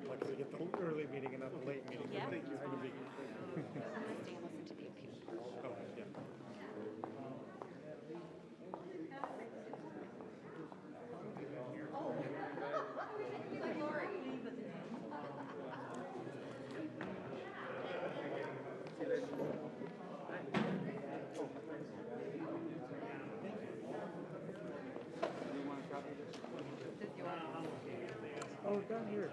Like we get the early meeting and not the late meeting. Yeah. Thank you. I'm gonna stay and listen to the appeal. Oh, yeah. Oh, down here.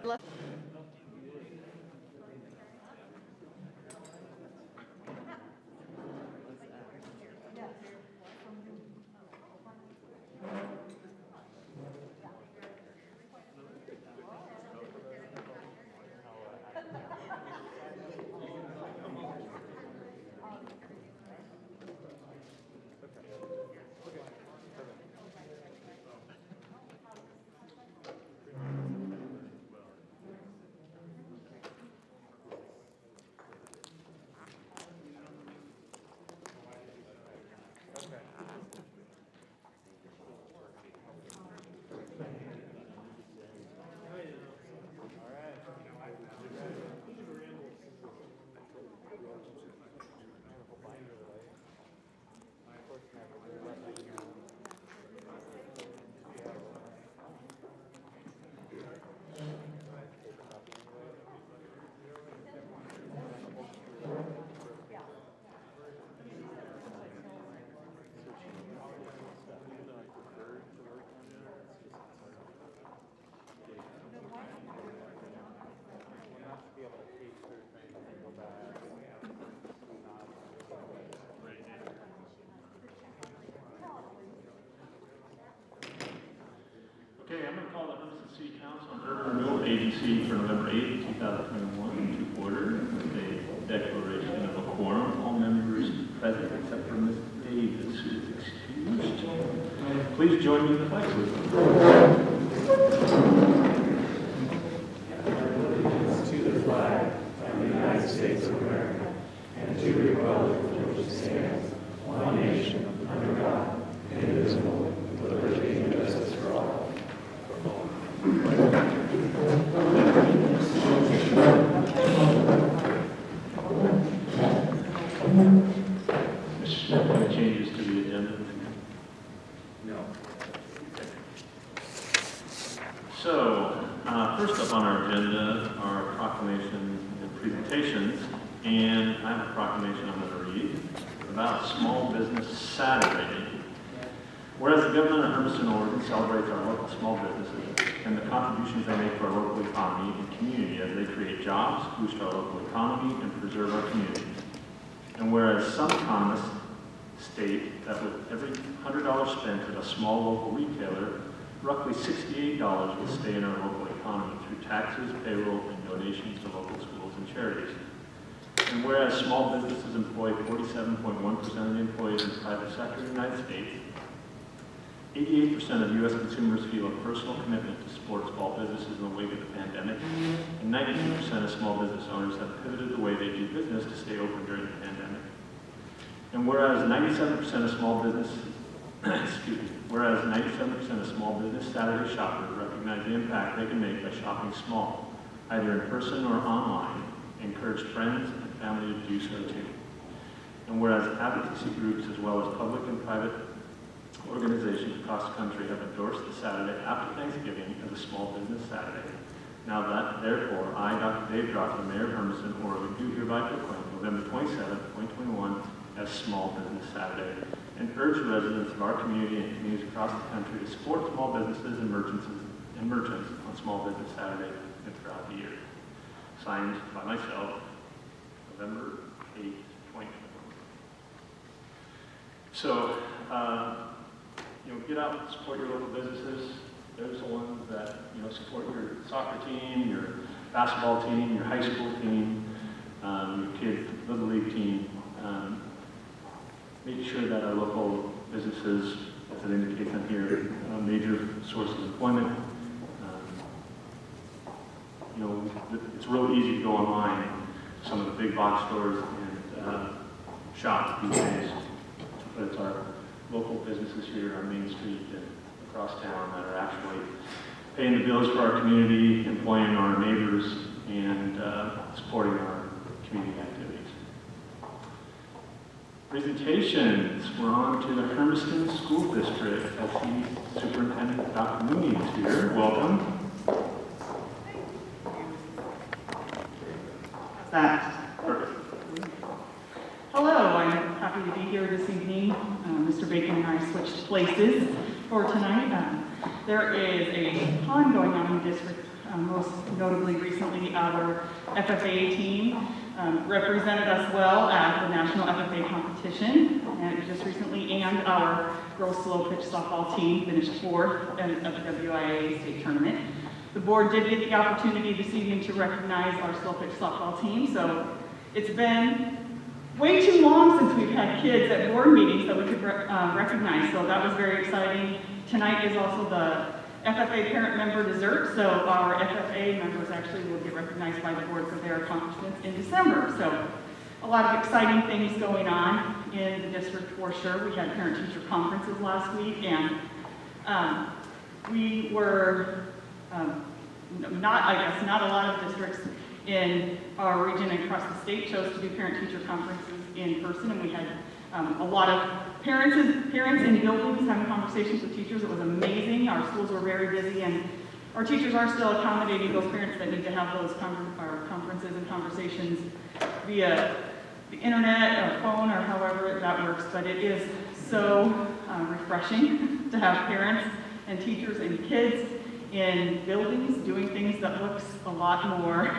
Okay, I'm going to call the Hermiston City Council and Urban Renewal Agency for November 8th, 2021 to order with a declaration of a quorum. All members present except for Ms. Davis, who is excused. Please join me in the flag salute. To the flag of the United States of America and to the republic for which it stands, one nation, under God, indivisible, with liberty and justice for all. Mr. Smith, any changes to the agenda? No. So, first up on our agenda are proclamations and presentations, and I have a proclamation I'm going to read about Small Business Saturday. Whereas the government of Hermiston, Oregon celebrates our local small businesses and the contributions they make to our local economy and community as they create jobs, boost our local economy, and preserve our communities. And whereas some economists state that with every $100 spent at a small local retailer, roughly $68 will stay in our local economy through taxes, payroll, and donations to local schools and charities. And whereas small businesses employ 47.1% of the employees in the private sector in the United States, 88% of U.S. consumers feel a personal commitment to support small businesses in the wake of the pandemic, and 92% of small business owners have pivoted the way they do business to stay open during the pandemic. And whereas 97% of small business, whereas 97% of small business Saturday shoppers recognize the impact they can make by shopping small, either in person or online, encourage friends and family to do so too. And whereas advocacy groups as well as public and private organizations across the country have endorsed the Saturday after Thanksgiving as a Small Business Saturday. Now that, therefore, I, Dr. Dave Drossel, Mayor of Hermiston, Oregon, do hereby proclaim November 27, 2021 as Small Business Saturday and urge the residents of our community and communities across the country to support small businesses and merchants on Small Business Saturday and throughout the year. Signed by myself, November 8, 2021. So, get out and support your local businesses. Those are the ones that, support your soccer team, your basketball team, your high school team, your kids' little league team. Make sure that our local businesses as it indicates on here, major sources of employment. You know, it's real easy to go online to some of the big box stores and shop these days, but it's our local businesses here on Main Street and across town that are actually paying the bills for our community, employing our neighbors, and supporting our community activities. Presentations. We're on to the Hermiston School District. I see Superintendent Dr. Mooney is here. Welcome. That. Perfect. Hello, I'm happy to be here this evening. Mr. Bacon and I switched places for tonight. There is a ton going on in the district, most notably recently our FFA team represented us well at the National FFA competition and just recently, and our girls slow pitch softball team finished 4th at the WIA state tournament. The board did get the opportunity this evening to recognize our slow pitch softball team, so it's been way too long since we've had kids at board meetings that we could recognize, so that was very exciting. Tonight is also the FFA parent member dessert, so our FFA members actually will get recognized by the board for their accomplishments in December. So a lot of exciting things going on in the district for sure. We had parent-teacher conferences last week, and we were not a lot of districts in our region and across the state chose to do parent-teacher conferences in person, and we had a lot of parents in buildings having conversations with teachers. It was amazing. Our schools were very busy, and our teachers are still accommodating those parents that need to have those conferences and conversations via the internet or phone or however that works. But it is so refreshing to have parents and teachers and kids in buildings doing things that looks a lot more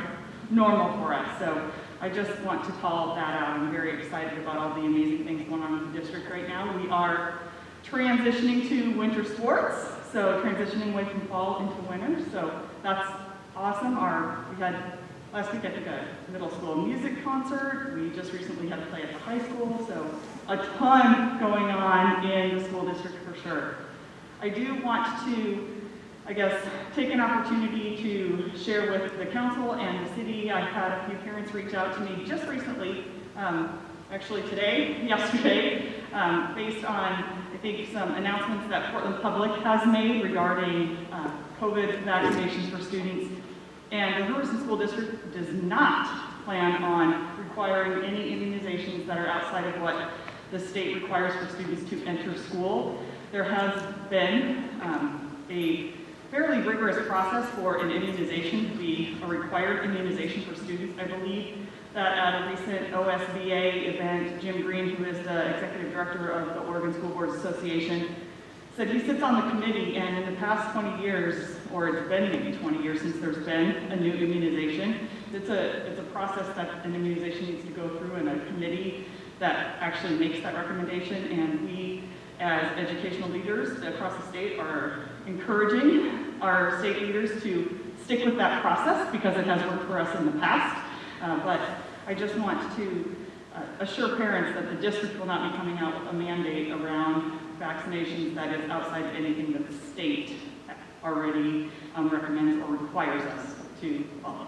normal for us. So I just want to call that out. I'm very excited about all the amazing things going on in the district right now. We are transitioning to winter sports, so transitioning away from fall into winter. So that's awesome. We had last week, I think, a middle school music concert. We just recently had a play at the high school. So a ton going on in the school district for sure. I do want to take an opportunity to share with the council and the city. I've had a few parents reach out to me just recently, actually yesterday, based on, I think, some announcements that Portland Public has made regarding COVID vaccinations for students. And the Hermiston School District does not plan on requiring any immunizations that are outside of what the state requires for students to enter school. There has been a fairly rigorous process for an immunization to be a required immunization for students. I believe that at a recent OSBA event, Jim Green, who is the executive director of the Oregon School Boards Association, said he sits on the committee, and in the past 20 years, or it's been maybe 20 years since there's been a new immunization, it's a process that an immunization needs to go through, and a committee that actually makes that recommendation. And we, as educational leaders across the state, are encouraging our state leaders to stick with that process because it has worked for us in the past. But I just want to assure parents that the district will not be coming out with a mandate around vaccinations that is outside of anything that the state already recommends or requires us to follow.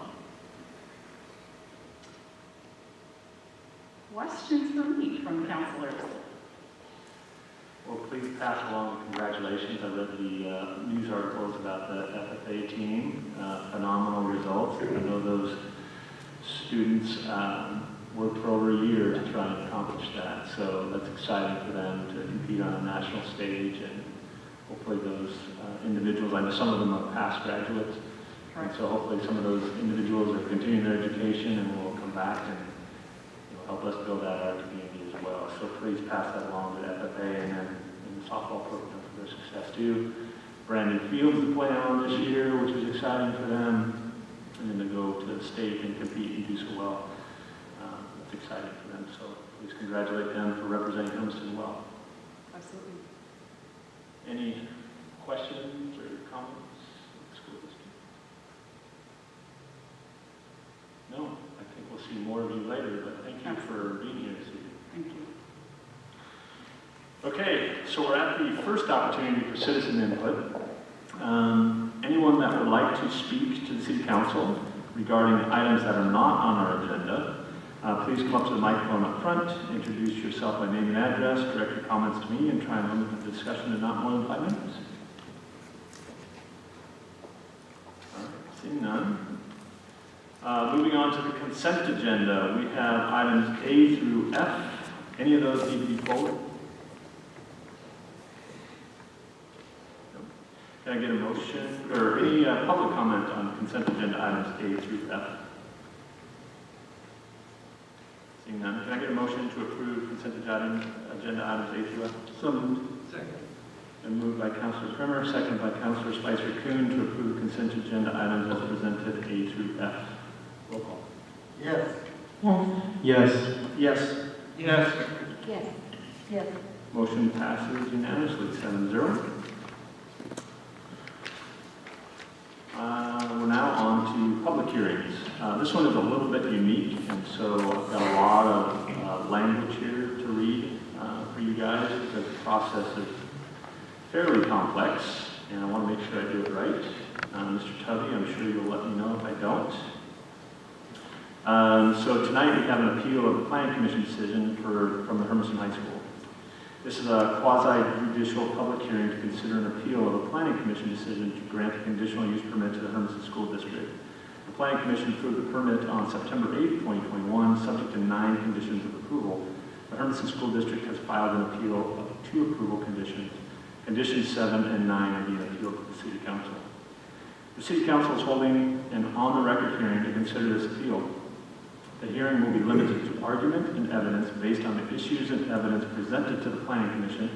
Questions for me from counselors? Well, please pass along the congratulations. I read the news articles about the FFA team. Phenomenal results. I know those students worked for over a year to try and accomplish that. So that's exciting for them to compete on a national stage, and hopefully those individuals, I know some of them are past graduates, and so hopefully some of those individuals are continuing their education and will come back and help us build out our community as well. So please pass that along to FFA and then in the softball program for their success too. Brand new fields to play on this year, which is exciting for them, and then to go to the state and compete and do so well. That's exciting for them. So please congratulate them for representing Hermiston well. Absolutely. Any questions or comments of the school district? No, I think we'll see more of you later, but thank you for being here this evening. Thank you. Okay, so we're at the first opportunity for citizen input. Anyone that would like to speak to the City Council regarding items that are not on our agenda, please come up to the microphone up front, introduce yourself by name and address, direct your comments to me, and try and limit the discussion to not more than 5 minutes. All right, seeing none. Moving on to the consent agenda, we have items A through F. Any of those need to be pulled? Can I get a motion, or any public comment on consent agenda items A through F? Seeing none, can I get a motion to approve consent agenda items A through F? So moved. Second. Been moved by Councilor Primer, second by Councilor Spicer-Coon to approve consent agenda items as presented A through F. Roll call. Yes. Yes. Yes. Yes. Yes. Yes. Motion passes unanimously, 7-0. We're now on to public hearings. This one is a little bit unique, and so I've got a lot of language here to read for you guys because the process is fairly complex, and I want to make sure I do it right. Mr. Tubby, I'm sure you'll let me know if I don't. So tonight we have an appeal of the Planning Commission decision from the Hermiston High School. This is a quasi-judicial public hearing to consider an appeal of a Planning Commission decision to grant a conditional use permit to the Hermiston School District. The Planning Commission approved the permit on September 8, 2021, subject to 9 conditions of approval. The Hermiston School District has filed an appeal of 2 approval conditions. Conditions 7 and 9 are being appealed to the City Council. The City Council is holding an on-the-record hearing to consider this appeal. The hearing will be limited to argument and evidence based on the issues and evidence presented to the Planning Commission,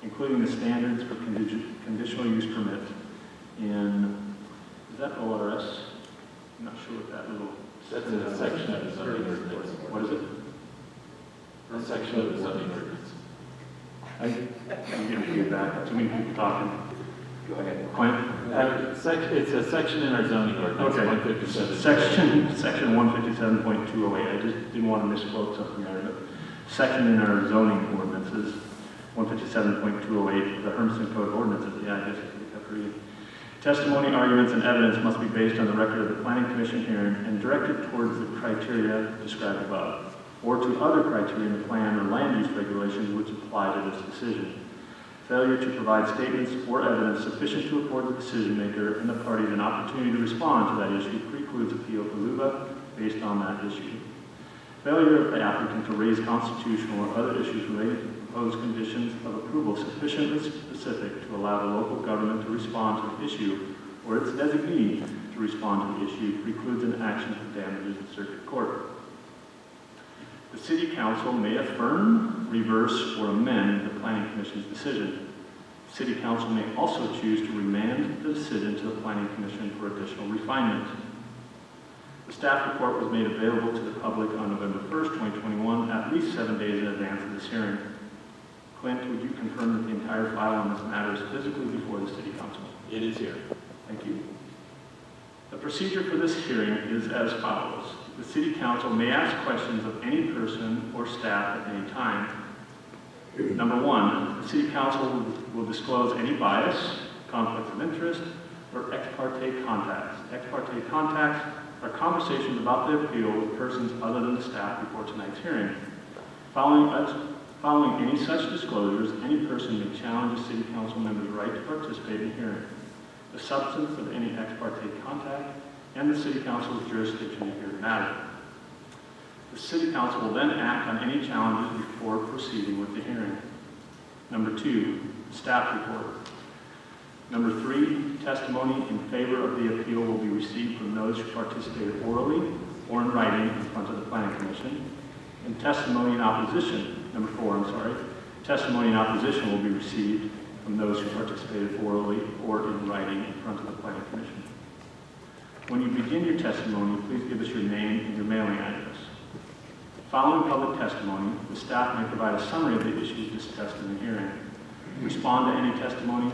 including the standards for conditional use permit in, is that ORS? I'm not sure what that little... That's in a section of the zoning ordinance. What is it? A section of the zoning ordinance. I'm getting feedback. Too many people talking. Go ahead. Quinn? It's a section in our zoning ordinance, Okay. 157. Section 157.208. I just didn't want to misquote something there. But section in our zoning ordinances, 157.208 of the Hermiston Code of Ordinances. Yeah, I guess I kept reading. Testimony, arguments, and evidence must be based on the record of the Planning Commission hearing and directed towards the criteria described above, or to other criteria in the plan or land use regulations which apply to this decision. Failure to provide statements or evidence sufficient to afford the decision maker and the parties an opportunity to respond to that issue precludes appeal to LUBA based on that issue. Failure of the applicant to raise constitutional or other issues related to proposed conditions of approval sufficiently specific to allow the local government to respond to the issue or its designee to respond to the issue precludes an action for damages in circuit court. The City Council may affirm, reverse, or amend the Planning Commission's decision. The City Council may also choose to remand the decision to the Planning Commission for additional refinement. The staff report was made available to the public on November 1st, 2021, at least 7 days in advance of this hearing. Clint, would you confirm that the entire file on this matter is physically before the City Council? It is here. Thank you. The procedure for this hearing is as follows. The City Council may ask questions of any person or staff at any time. Number 1, the City Council will disclose any bias, conflicts of interest, or ex parte contacts. Ex parte contacts are conversations about the appeal with persons other than the staff before tonight's hearing. Following any such disclosures, any person may challenge a City Council member's right to participate in the hearing. The substance of any ex parte contact and the City Council's jurisdiction to hear the matter. The City Council will then act on any challenges before proceeding with the hearing. Number 2, staff report. Number 3, testimony in favor of the appeal will be received from those who participated orally or in writing in front of the Planning Commission. And testimony in opposition, number 4, testimony in opposition will be received from those who participated orally or in writing in front of the Planning Commission. When you begin your testimony, please give us your name and your mailing address. Following public testimony, the staff may provide a summary of the issues discussed in the hearing, respond to any testimony,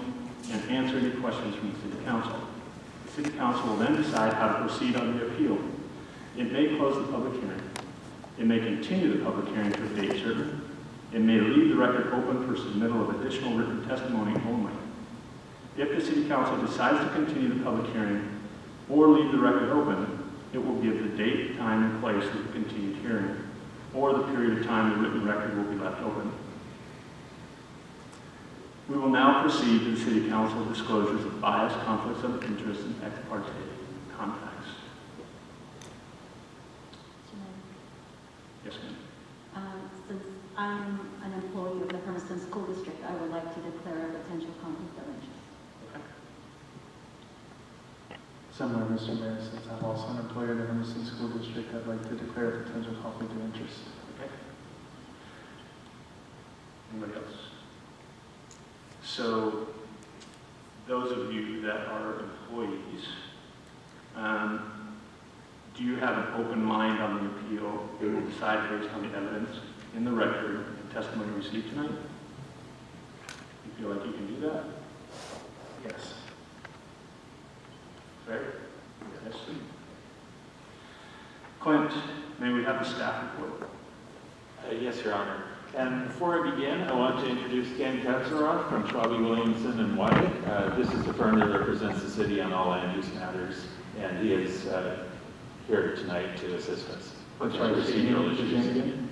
and answer any questions from the City Council. The City Council will then decide how to proceed on the appeal. It may close the public hearing. It may continue the public hearing to a date certain. It may leave the record open for submittal of additional written testimony only. If the City Council decides to continue the public hearing or leave the record open, it will give the date, time, and place of the continued hearing, or the period of time the written record will be left open. We will now proceed to the City Council disclosures of bias, conflicts of interest, and ex parte contacts. Yes, ma'am. Since I'm an employee of the Hermiston School District, I would like to declare a potential conflict of interest. Okay. Similar, Mr. Mayor, since I'm also an employee of the Hermiston School District, I'd like to declare a potential conflict of interest. Okay. Anybody else? So, those of you that are employees, do you have an open mind on the appeal? You will decide based on the evidence in the record and testimony received tonight? You feel like you can do that? Yes. Fair? Yes. Clint, may we have the staff report? Yes, Your Honor. And before I begin, I want to introduce Ken Katzeroff from Schwabe, Williamson, and Wyatt. This is the firm that represents the city on all land use matters, and he is here tonight to assist us. What's our procedural issues again?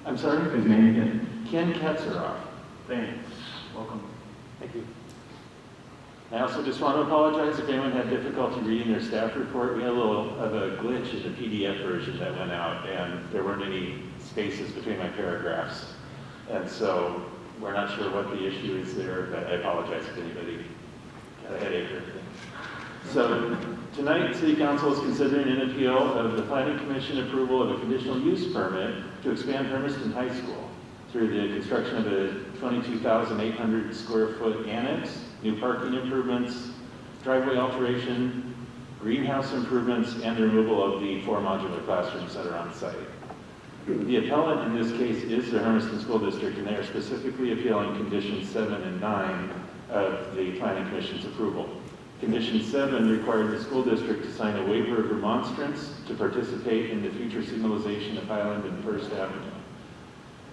I'm sorry? His name again? Ken Katzeroff. Thanks. Welcome. Thank you. I also just want to apologize if anyone had difficulty reading their staff report. We had a little of a glitch in the PDF version that went out, and there weren't any spaces between my paragraphs. And so we're not sure what the issue is there, but I apologize if anybody got a headache or anything. So tonight, City Council is considering an appeal of the Planning Commission approval of a conditional use permit to expand Hermiston High School through the construction of a 22,800 square foot annex, new parking improvements, driveway alteration, greenhouse improvements, and the removal of the 4 modular classrooms that are on site. The appellant in this case is the Hermiston School District, and they are specifically appealing conditions 7 and 9 of the Planning Commission's approval. Condition 7 required the school district to sign a waiver of remonstrance to participate in the future signalization of Highland and First Avenue.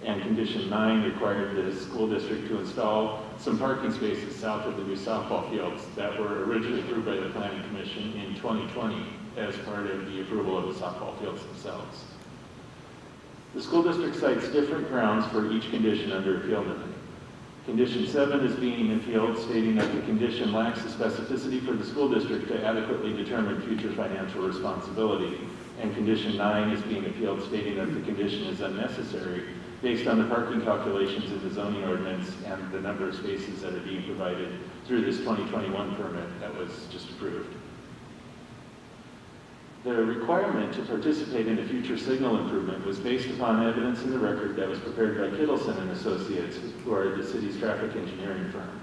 And condition 9 required the school district to install some parking spaces south of the new softball fields that were originally approved by the Planning Commission in 2020 as part of the approval of the softball fields themselves. The school district cites different grounds for each condition under appeal tonight. Condition 7 is being appealed, stating that the condition lacks the specificity for the school district to adequately determine future financial responsibility. And condition 9 is being appealed, stating that the condition is unnecessary based on the parking calculations in the zoning ordinance and the number of spaces that are being provided through this 2021 permit that was just approved. The requirement to participate in a future signal improvement was based upon evidence in the record that was prepared by Kittleson and Associates, who are the city's traffic engineering firm.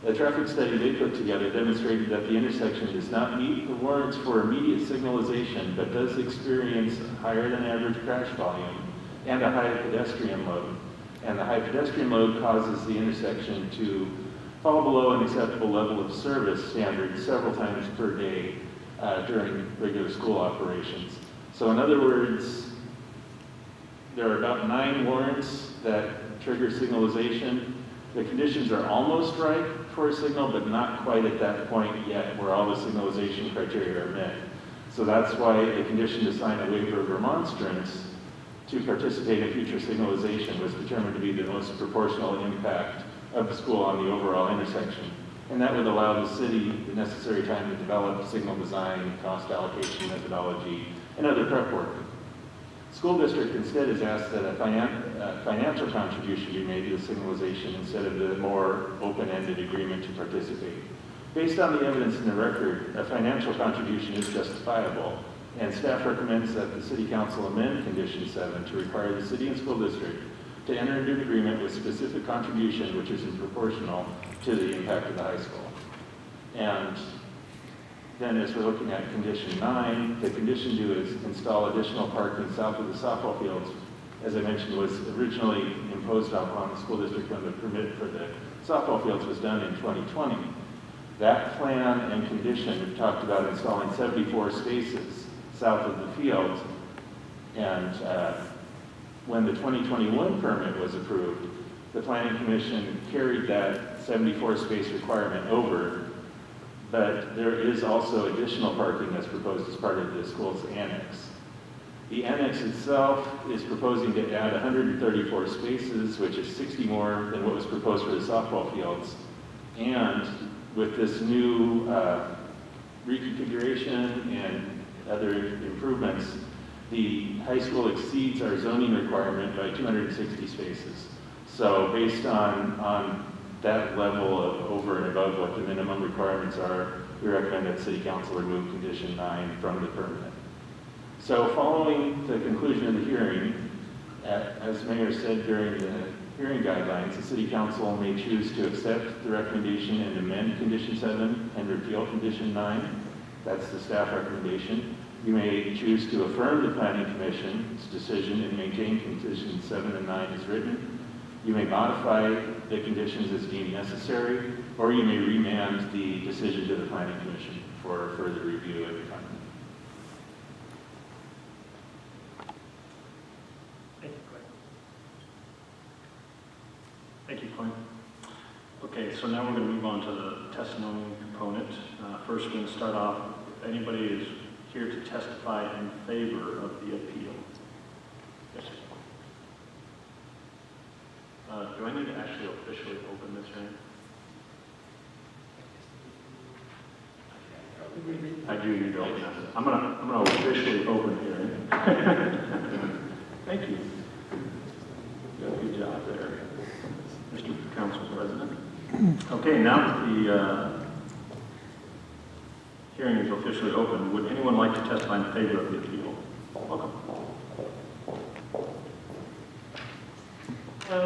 The traffic study they put together demonstrated that the intersection does not meet the warrants for immediate signalization, but does experience higher than average crash volume and a high pedestrian load. And the high pedestrian load causes the intersection to fall below an acceptable level of service standards several times per day during regular school operations. So in other words, there are about 9 warrants that trigger signalization. The conditions are almost right for a signal, but not quite at that point yet where all the signalization criteria are met. So that's why the condition to sign a waiver of remonstrance to participate in future signalization was determined to be the most proportional impact of the school on the overall intersection. And that would allow the city the necessary time to develop signal design, cost allocation methodology, and other prep work. School district instead has asked that a financial contribution be made to the signalization instead of the more open-ended agreement to participate. Based on the evidence in the record, a financial contribution is justifiable, and staff recommends that the City Council amend Condition 7 to require the city and school district to enter into an agreement with specific contribution which is proportional to the impact of the high school. And then as we're looking at Condition 9, the condition to is install additional parking south of the softball fields, as I mentioned, was originally imposed upon the school district when the permit for the softball fields was done in 2020. That plan and condition talked about installing 74 spaces south of the field, and when the 2021 permit was approved, the Planning Commission carried that 74 space requirement over, but there is also additional parking that's proposed as part of the school's annex. The annex itself is proposing to add 134 spaces, which is 60 more than what was proposed for the softball fields. And with this new reconfiguration and other improvements, the high school exceeds our zoning requirement by 260 spaces. So based on that level of over and above what the minimum requirements are, we recommend that City Council remove condition 9 from the permit. So following the conclusion of the hearing, as Mayor said during the hearing guidelines, the City Council may choose to accept the recommendation and amend condition 7 and repeal condition 9. That's the staff recommendation. You may choose to affirm the Planning Commission's decision and maintain conditions 7 and 9 as written. You may modify the conditions as deemed necessary, or you may remand the decision to the Planning Commission for further review at the time. Thank you, Clint. Okay, so now we're going to move on to the testimony component. First, we're going to start off, if anybody is here to testify in favor of the appeal. Yes, sir. Do I need to actually officially open this hearing? I do need to open it. I'm gonna officially open the hearing. Thank you. Good job there, Mr. Council President. Okay, now that the hearing is officially open, would anyone like to testify in favor of the appeal? Welcome. So,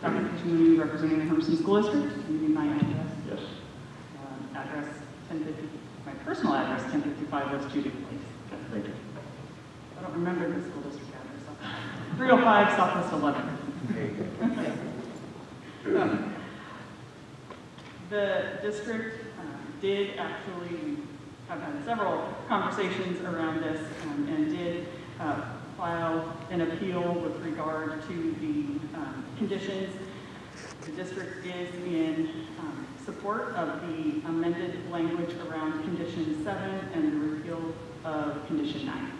Dr. Kitchen, representing the Hermiston School District. You need my address. Yes. Address 1050. My personal address 1055 West Judith Place. Okay, thank you. I don't remember the school district address. 305 Southwest 11. The district did actually have had several conversations around this and did file an appeal with regard to the conditions. The district is in support of the amended language around condition 7 and the repeal of condition 9.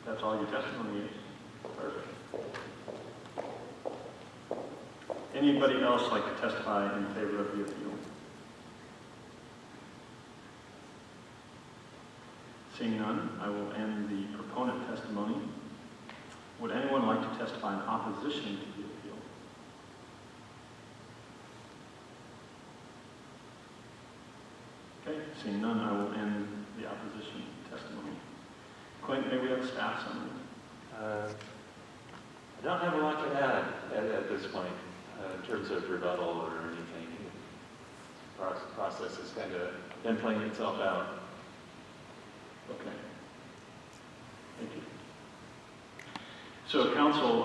That's all your testimony is? Perfect. Anybody else like to testify in favor of the appeal? Seeing none, I will end the proponent testimony. Would anyone like to testify in opposition to the appeal? Okay, seeing none, I will end the opposition testimony. Clint, may we have a staff summary? I don't have a lot to add at this point in terms of rebuttal or anything. The process has kind of been playing itself out. Okay. Thank you. So, Council,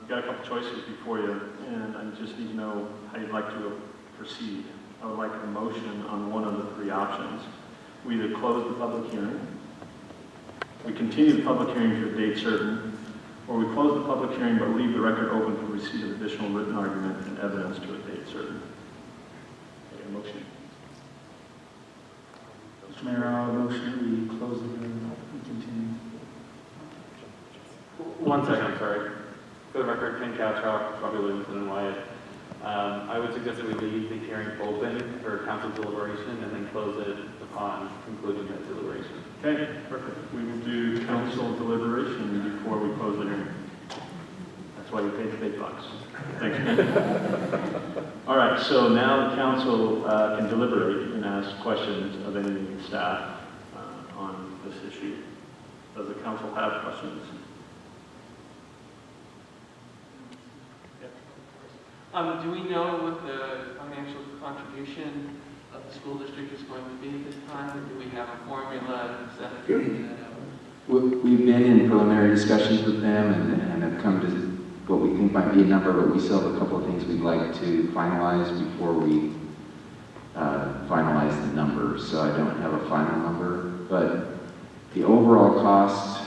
got a couple choices before you, and I just need to know how you'd like to proceed. I would like a motion on one of the three options. We either close the public hearing, we continue the public hearing to a date certain, or we close the public hearing but leave the record open for receipt of additional written argument and evidence to a date certain. Okay, motion. Mr. Mayor, I'll motion we close the hearing and continue. 1 second, I'm sorry. For the record, Ken Cowtrock, Bobby Livingston, and Wyatt. I would suggest that we leave the hearing open for council deliberation and then close it upon concluding that deliberation. Okay, perfect. We will do council deliberation before we close the hearing. That's why you paid the big bucks. Thanks. All right, so now the council can deliberate and ask questions of any staff on this issue. Does the council have questions? Do we know what the financial contribution of the school district is going to be at this time, or do we have a formula set to figure that out? We've been in preliminary discussions with them and have come to what we think might be a number, but we still have a couple of things we'd like to finalize before we finalize the number, so I don't have a final number. But the overall cost,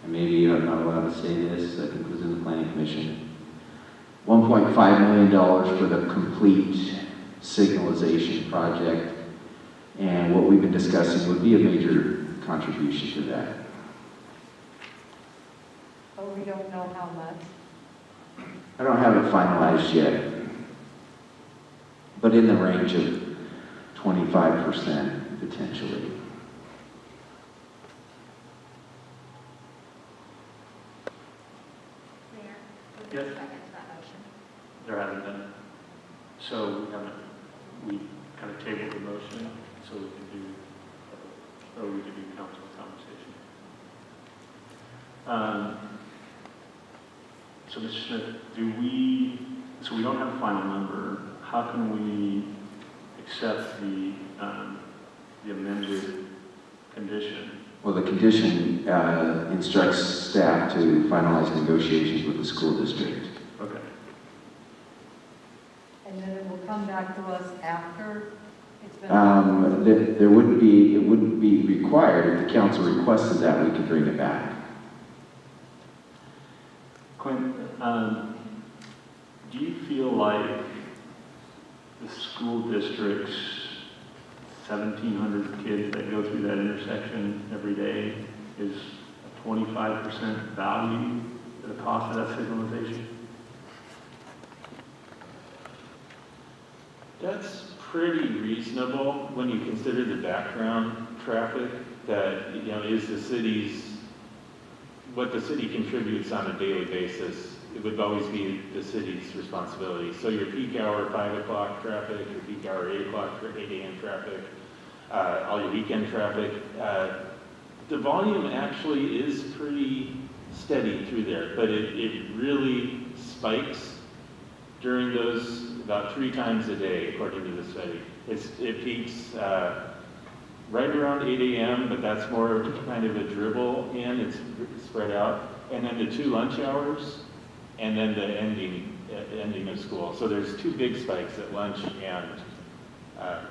and maybe I'm not allowed to say this, I think it was in the Planning Commission, $1.5 million for the complete signalization project. And what we've been discussing would be a major contribution to that. Oh, we don't know how much? I don't have it finalized yet, but in the range of 25% potentially. Yes. Second to that motion. There hasn't been. So we kind of tabled the motion so we can do, or we can do council conversation. So Mr. Smith, so we don't have a final number. How can we accept the amended condition? Well, the condition instructs staff to finalize negotiations with the school district. Okay. And then it will come back to us after it's been. It wouldn't be required. If the council requested that, we could bring it back. Quinn, do you feel like the school district's 1,700 kids that go through that intersection every day is a 25% value to the cost of that signalization? That's pretty reasonable when you consider the background traffic that, is the city's, what the city contributes on a daily basis. It would always be the city's responsibility. So your peak hour 5 o'clock traffic, your peak hour 8 o'clock, 8 a.m. traffic, all your weekend traffic, the volume actually is pretty steady through there, but it really spikes during those about 3 times a day, according to the study. It peaks right around 8 a.m., but that's more kind of a dribble in, it's spread out. And then the 2 lunch hours, and then the ending of school. So there's 2 big spikes at lunch and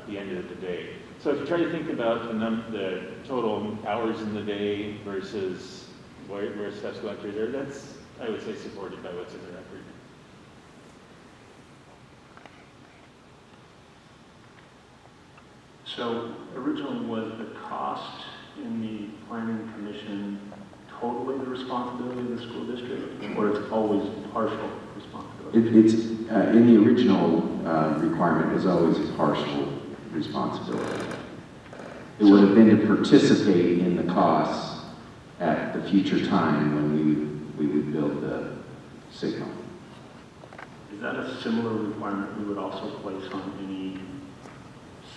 the end of the day. So if you try to think about the total hours in the day versus where stuff's going through there, that's, I would say, supported by what's in the record. So originally was the cost in the planning commission totally the responsibility of the school district, or it's always partial responsibility? It's in the original requirement, it was always a partial responsibility. It would have been to participate in the costs at the future time when we would build the signal. Is that a similar requirement we would also place on any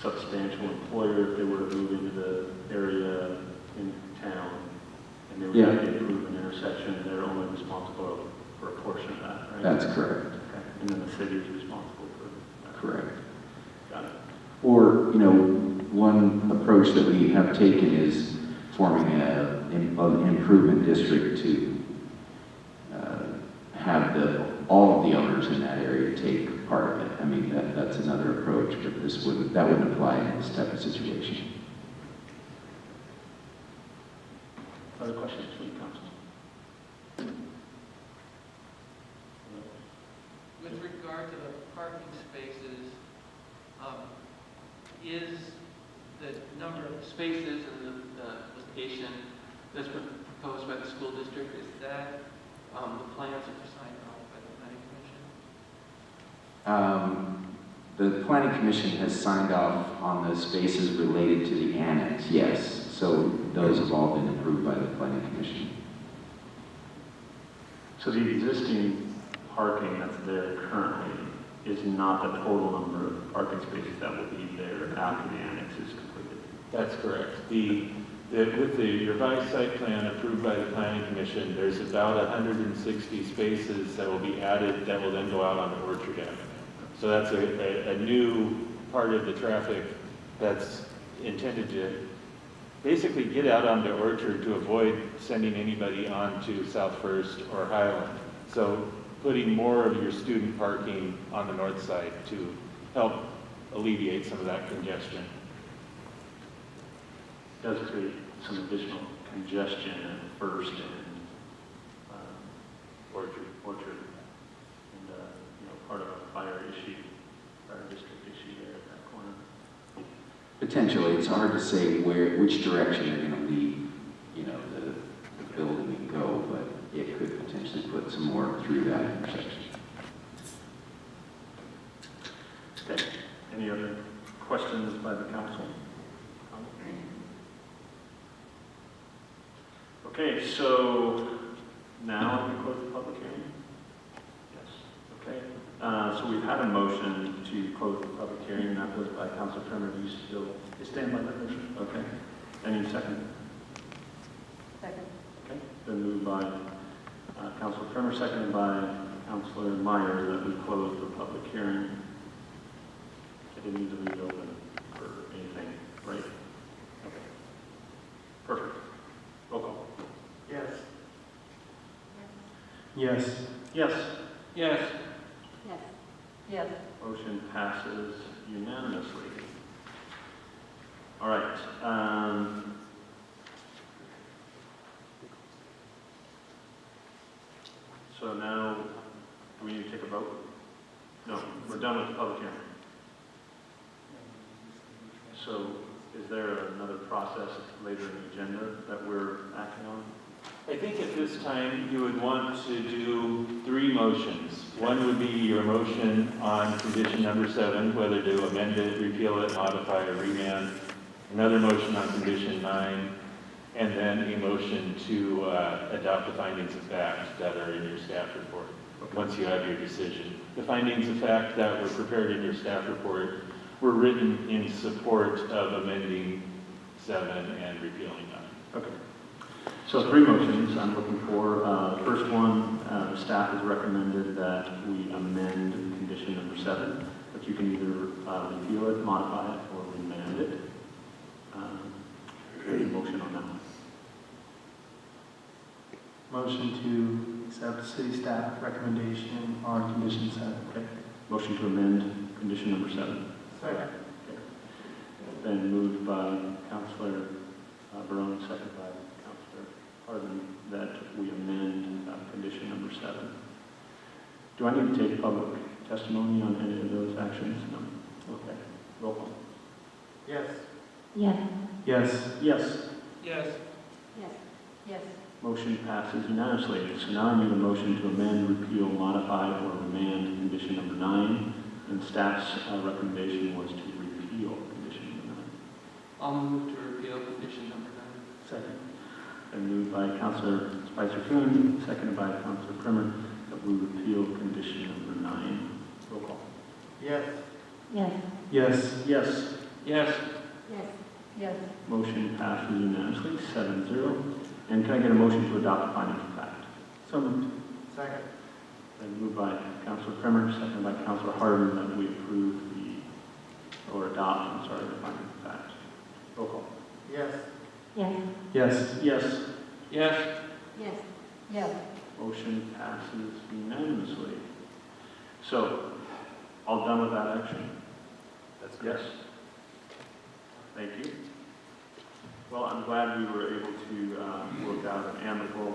substantial employer if they were to move into the area in town and they were going to improve an intersection, they're only responsible for a portion of that, right? That's correct. Okay. And then the city is responsible for that. Correct. Got it. Or, one approach that we have taken is forming an improvement district to have all of the owners in that area take part of it. I mean, that's another approach, but that wouldn't apply in this type of situation. Other questions from you, council? With regard to the parking spaces, is the number of spaces and the location that's proposed by the school district, is that the plans that were signed off by the planning commission? The Planning Commission has signed off on the spaces related to the annex, yes. So those have all been approved by the Planning Commission. So the existing parking that's there currently is not the total number of parking spaces that will be there after the annex is completed? That's correct. With the revised site plan approved by the Planning Commission, there's about 160 spaces that will be added that will then go out on Orchard Avenue. So that's a new part of the traffic that's intended to basically get out onto Orchard to avoid sending anybody on to South First or Highland. So putting more of your student parking on the north side to help alleviate some of that congestion. It does create some additional congestion at First and Orchard, and part of a fire district issue there at that corner. Potentially, it's hard to say which direction you're going to lead, the building and go, but it could potentially put some more through that intersection. Okay. Any other questions by the council? Okay, so now we close the public hearing? Yes. Okay. So we've had a motion to close the public hearing, and that was by Councilor Turner. Do you still stand by that motion? Okay. Any second? Second. Okay. Been moved by Councilor Turner, seconded by Councilor Meyer, that we close the public hearing. I didn't need to leave it open for anything, right? Okay. Perfect. Roll call. Yes. Yes. Yes. Yes. Yes. Yes. Motion passes unanimously. All right. So now, do we need to take a vote? No, we're done with the public hearing. So is there another process later in the agenda that we're acting on? I think at this time you would want to do 3 motions. One would be your motion on condition number 7, whether to amend it, repeal it, modify, or remand. Another motion on condition 9, and then a motion to adopt the findings of fact that are in your staff report once you have your decision. The findings of fact that were prepared in your staff report were written in support of amending 7 and repealing 9. Okay. So 3 motions I'm looking for. First one, staff has recommended that we amend condition number 7, but you can either repeal it, modify it, or remand it. Any motion on that one? Motion to accept city staff recommendation on condition 7. Okay. Motion to amend condition number 7. Second. Okay. Then moved by Councilor Barone, second by Councilor Harden, that we amend condition number 7. Do I need to take public testimony on any of those actions? No. Okay. Roll call. Yes. Yes. Yes. Yes. Yes. Yes. Yes. Motion passes unanimously. So now I need a motion to amend, repeal, modify, or remand condition number 9. And staff's recommendation was to repeal condition number 9. I'll move to repeal condition number 9. Second. And moved by Councilor Spicer-Coon, seconded by Councilor Primer, that we repeal condition number 9. Roll call. Yes. Yes. Yes. Yes. Yes. Yes. Yes. Motion passes unanimously, 7-0. And can I get a motion to adopt the findings of fact? So moved. Second. And moved by Councilor Primer, seconded by Councilor Harden, that we approve adopt the findings of fact. Roll call. Yes. Yes. Yes. Yes. Yes. Yes. Yes. Motion passes unanimously. So, all done with that action? That's Yes. Thank you. Well, I'm glad we were able to work out an amicable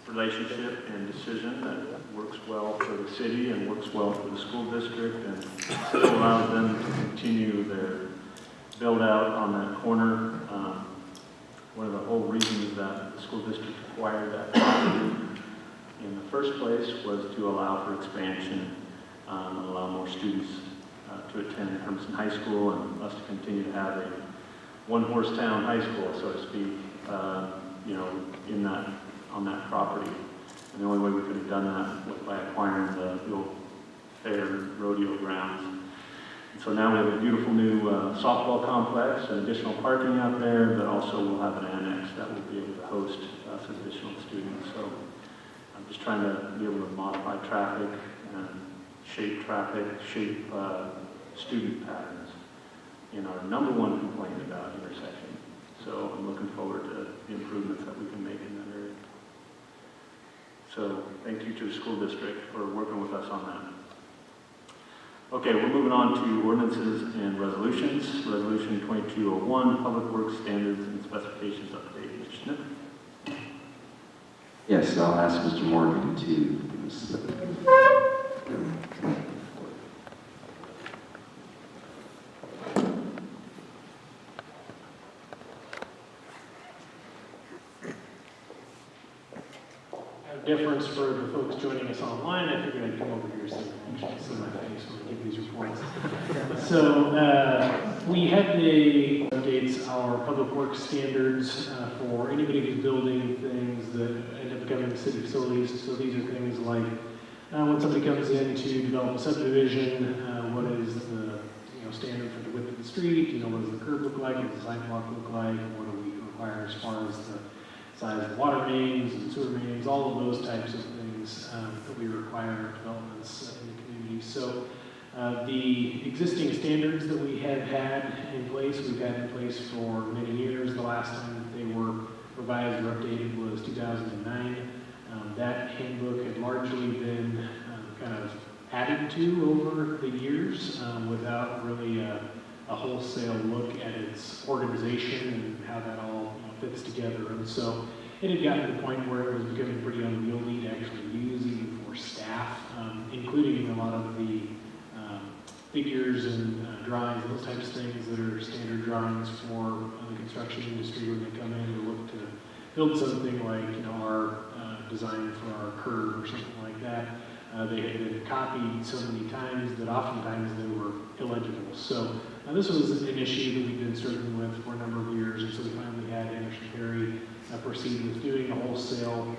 relationship and decision that works well for the city and works well for the school district and still allows them to continue their build out on that corner. One of the whole reasons that the school district acquired that property in the first place was to allow for expansion and allow more students to attend Hermiston High School and us to continue to have a one-horse town high school, so to speak, on that property. And the only way we could have done that was by acquiring the old fair rodeo grounds. And so now we have a beautiful new softball complex and additional parking out there, but also we'll have an annex that will be able to host some additional students. So I'm just trying to be able to modify traffic and shape student patterns in our #1 complaint about intersection. So I'm looking forward to the improvements that we can make in that area. So thank you to the school district for working with us on that. Okay, we're moving on to ordinances and resolutions. Resolution 2201, Public Works Standards and Specifications Update. Mr. Smith? Yes, I'll ask Mr. Morgan to give us the... Difference for the folks joining us online, I figured I'd come over here so you can see my face when I give these reports. So we had the updates our public works standards for anybody who's building things that end up becoming city facilities. So these are things like when somebody comes in to develop a subdivision, what is the standard for the width of the street? What does the curb look like? What does the sidewalk look like? What do we require as far as the size of water mains and sewer mains, all of those types of things that we require in developments in the community. So the existing standards that we have had in place, we've had in place for many years. The last time that they were revised or updated was 2009. That handbook had largely been kind of added to over the years without really a wholesale look at its organization and how that all fits together. And so it had gotten to the point where it was becoming pretty unwieldy to actually use even for staff, including a lot of the figures and drawings, those types of things that are standard drawings for the construction industry when they come in to look to build something like our design for our curb or something like that. They had been copied so many times that oftentimes they were illegible. So this was an issue that we've been struggling with for a number of years, and so we finally had Anderson Perry proceed with doing a wholesale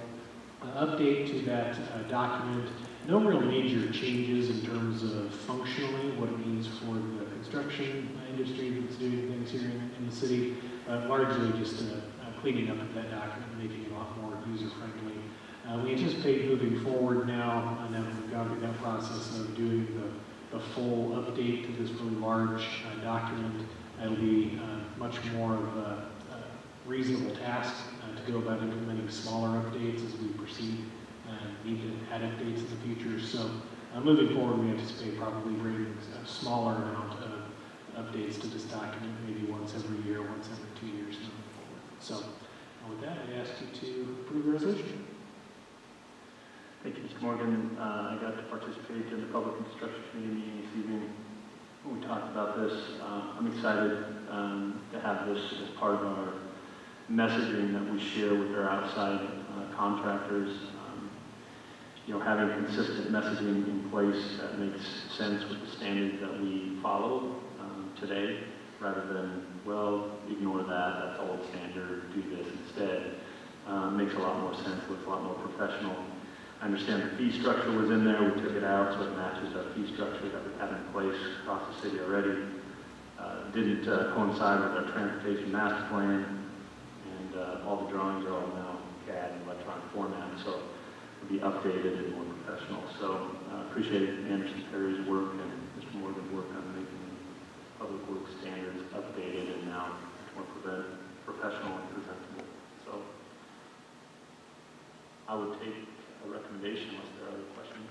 update to that document. No real major changes in terms of functionally what it means for the construction industry that's doing things here in the city, largely just cleaning up that document and making it a lot more user-friendly. We anticipate moving forward now that we've gone through that process of doing the full update to this really large document. It'll be much more of a reasonable task to go about implementing smaller updates as we proceed and need to add updates in the future. So moving forward, we anticipate probably bringing a smaller amount of updates to this document, maybe once every year, once every 2 years moving forward. So with that, I ask you to approve the resolution. Thank you, Mr. Morgan. I got to participate in the Public Construction Committee meeting this evening. When we talked about this, I'm excited to have this as part of our messaging that we share with our outside contractors. Having consistent messaging in place that makes sense with the standards that we follow today, rather than, well, ignore that, that's old standard, do this instead. Makes a lot more sense, looks a lot more professional. I understand the fee structure was in there, we took it out so it matches our fee structure that we have in place across the city already. Didn't coincide with our transportation master plan, and all the drawings are all now CAD and electronic format, so it'll be updated and more professional. So appreciate Anderson Perry's work and Mr. Morgan's work on making public works standards updated and now more professional and presentable. So I would take a recommendation unless there are other questions.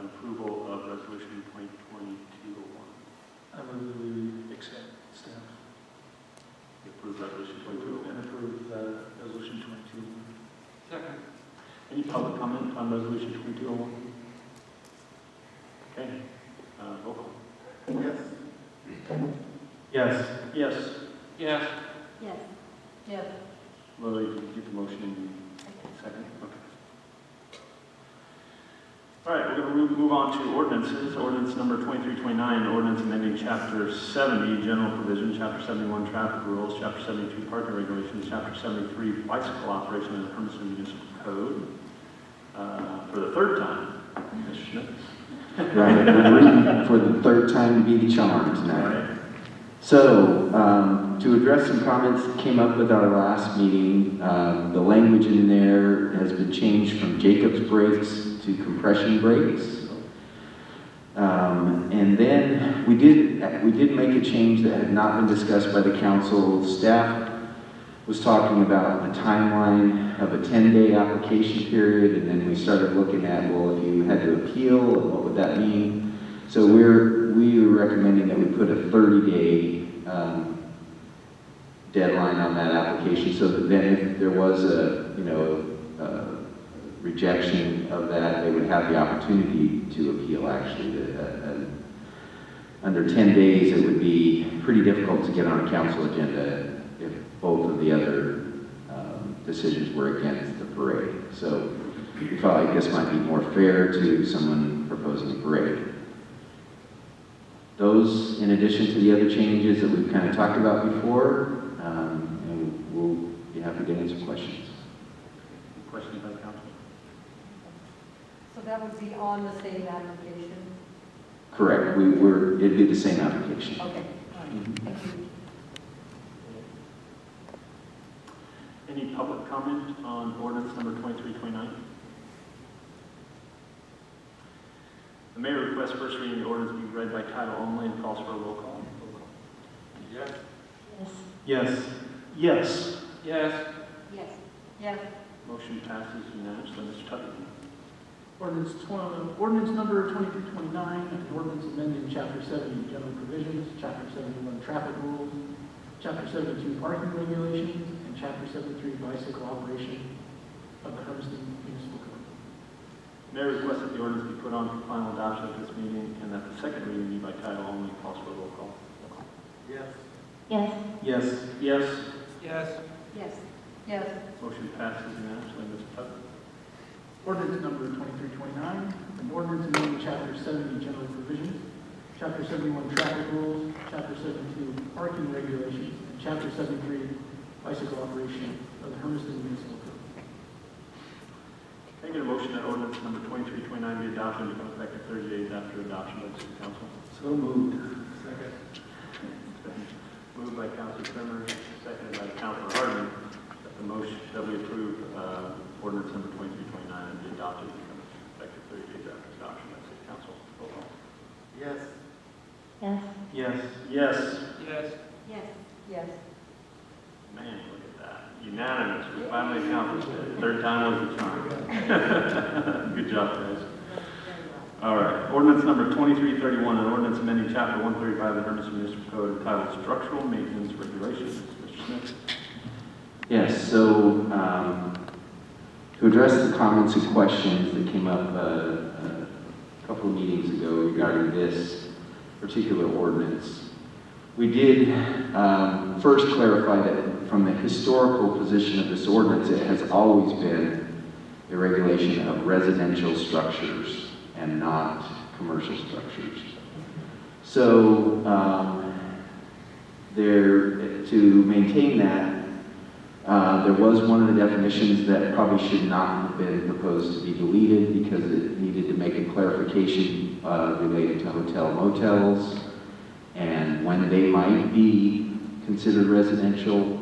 Approval of resolution 2020-201. I move we accept staff. You approve resolution 2021. And approve resolution 22. Second. Any public comment on resolution 2201? Okay. Roll call. Yes. Yes. Yes. Yes. Yes. Yes. Lily, did you get the motion in second? Okay. All right, we're going to move on to ordinances. Ordinance number 2329, ordinance amending Chapter 70, General Provision, Chapter 71, Traffic Rules, Chapter 72, Parking Regulations, Chapter 73, Bicycle Operation in the Hermiston Municipal Code. For the third time, Mr. Schmidt. Right, we're reading for the third time to be the charm tonight. Right. So, to address some comments that came up with our last meeting, the language in there has been changed from Jacobs brakes to compression brakes. And then we did make a change that had not been discussed by the council. Staff was talking about a timeline of a 10-day application period, and then we started looking at, well, if you had to appeal, what would that mean? So we were recommending that we put a 30-day deadline on that application, so that then if there was a rejection of that, they would have the opportunity to appeal. Actually, under 10 days, it would be pretty difficult to get on a council agenda if both of the other decisions were against the parade. So we felt like this might be more fair to someone proposing a parade. Those, in addition to the other changes that we've kind of talked about before, and we'll be happy to answer questions. Questions by the council? So that would be on the same application? Correct. It'd be the same application. Okay, all right, thank you. Any public comment on ordinance number 2329? The mayor requests first reading of the ordinance be read by title only and calls for a roll call. Yes. Yes. Yes. Yes. Yes. Yes. Motion passes unanimously. Mr. Tubby. Ordinance number 2329, an ordinance amending Chapter 70 General Provisions, Chapter 71 Traffic Rules, Chapter 72 Parking Regulations, and Chapter 73 Bicycle Operation of the Hermiston Municipal Code. Mayor requests that the ordinance be put on for final adoption at this meeting and that the second reading be by title only and calls for a roll call. Yes. Yes. Yes. Yes. Yes. Yes. Yes. Motion passes unanimously. Mr. Tubby. Ordinance number 2329, an ordinance amending Chapter 70 General Provisions, Chapter 71 Traffic Rules, Chapter 72 Parking Regulations, and Chapter 73 Bicycle Operation of the Hermiston Municipal Code. Can I get a motion that ordinance number 2329 be adopted and become effective 30 days after adoption by the City Council? So moved. Second. Moved by Councilor Trimmer, seconded by Councilor Harden, that the motion that we approve ordinance number 2329 and be adopted and become effective 30 days after adoption by the City Council. Roll call. Yes. Yes. Yes. Yes. Yes. Yes. Yes. Man, look at that. Unanimous. We finally accomplished it. Third time was the charm. Good job, guys. All right. Ordinance number 2331, an ordinance amending Chapter 135 of the Hermiston Municipal Code entitled Structural Maintenance Regulations. Mr. Smith. Yes, so to address the comments and questions that came up a couple of meetings ago regarding this particular ordinance, we did first clarify that from the historical position of this ordinance, it has always been a regulation of residential structures and not commercial structures. So to maintain that, there was one of the definitions that probably should not have been proposed to be deleted because it needed to make a clarification related to hotel motels and when they might be considered residential.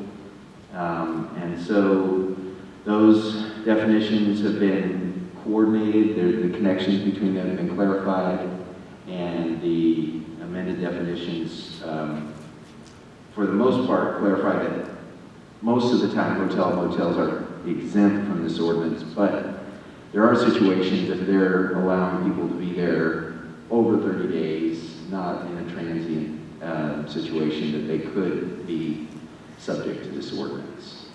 And so those definitions have been coordinated, the connections between them have been clarified, and the amended definitions, for the most part, clarify that most of the time hotel motels are exempt from this ordinance, but there are situations if they're allowing people to be there over 30 days, not in a transient situation, that they could be subject to this ordinance.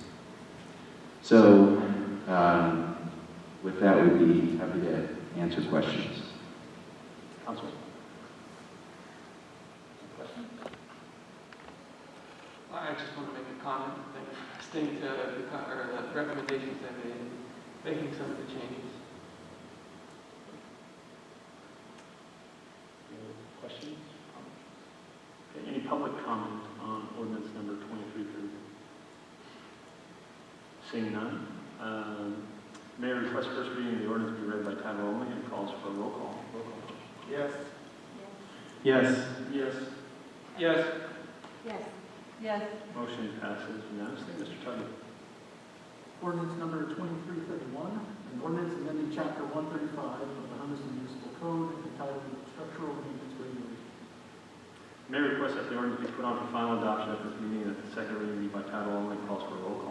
So with that, we'd be happy to answer questions. Council. I just want to make a comment, listening to the recommendations that they made, making some of the changes. Any questions? Okay, any public comment on ordinance number 2330? Seeing none, Mayor requests first reading of the ordinance be read by title only and calls for a roll call. Roll call. Yes. Yes. Yes. Yes. Yes. Yes. Motion passes unanimously. Mr. Tubby. Ordinance number 2331, an ordinance amending Chapter 135 of the Hermiston Municipal Code entitled Structural Maintenance Regulations. Mayor requests that the ordinance be put on for final adoption at this meeting and that the second reading be by title only and calls for a roll call.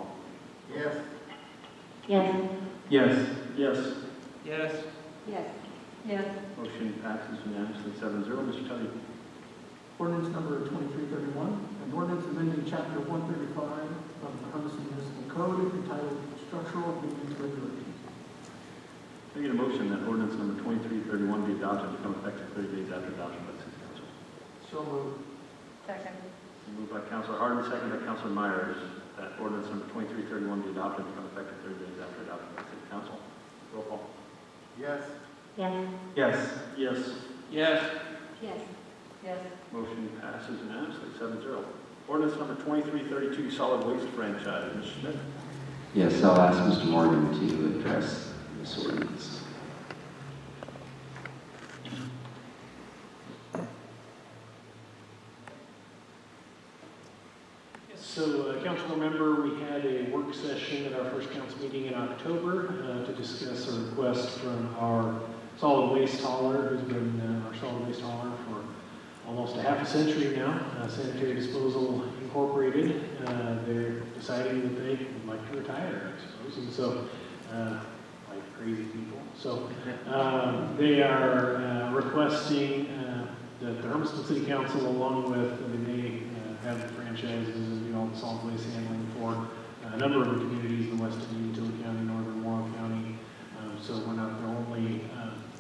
Yes. Yes. Yes. Yes. Yes. Yes. Motion passes unanimously 7-0. Mr. Tully. Ordinance number 2331, an ordinance amending chapter 135 of the Hermiston Municipal Code entitled Structural Maintenance Regulations. Can I get a motion that ordinance number 2331 be adopted and become effective 30 days after adoption by the City Council? So moved. Second. Moved by Councilor Harden, second by Councilor Myers, that ordinance number 2331 be adopted and become effective 30 days after adoption by the City Council. Roll call. Yes. Yes. Yes. Yes. Yes. Yes. Yes. Motion passes unanimously 7-0. Ordinance number 2332, solid waste franchise. Mr. Smith. Yes, I'll ask Mr. Morgan to address this ordinance. So, council remember, we had a work session at our first council meeting in October to discuss a request from our solid waste hauler, who's been our solid waste hauler for almost a half a century now, Sanitary Disposal Incorporated. They're deciding that they would like to retire, I suppose, and so, like crazy people. So, they are requesting that the Hermiston City Council, along with, they have the franchises and do all the solid waste handling for a number of the communities in western Uintah County, northern Morrow County. So we're not the only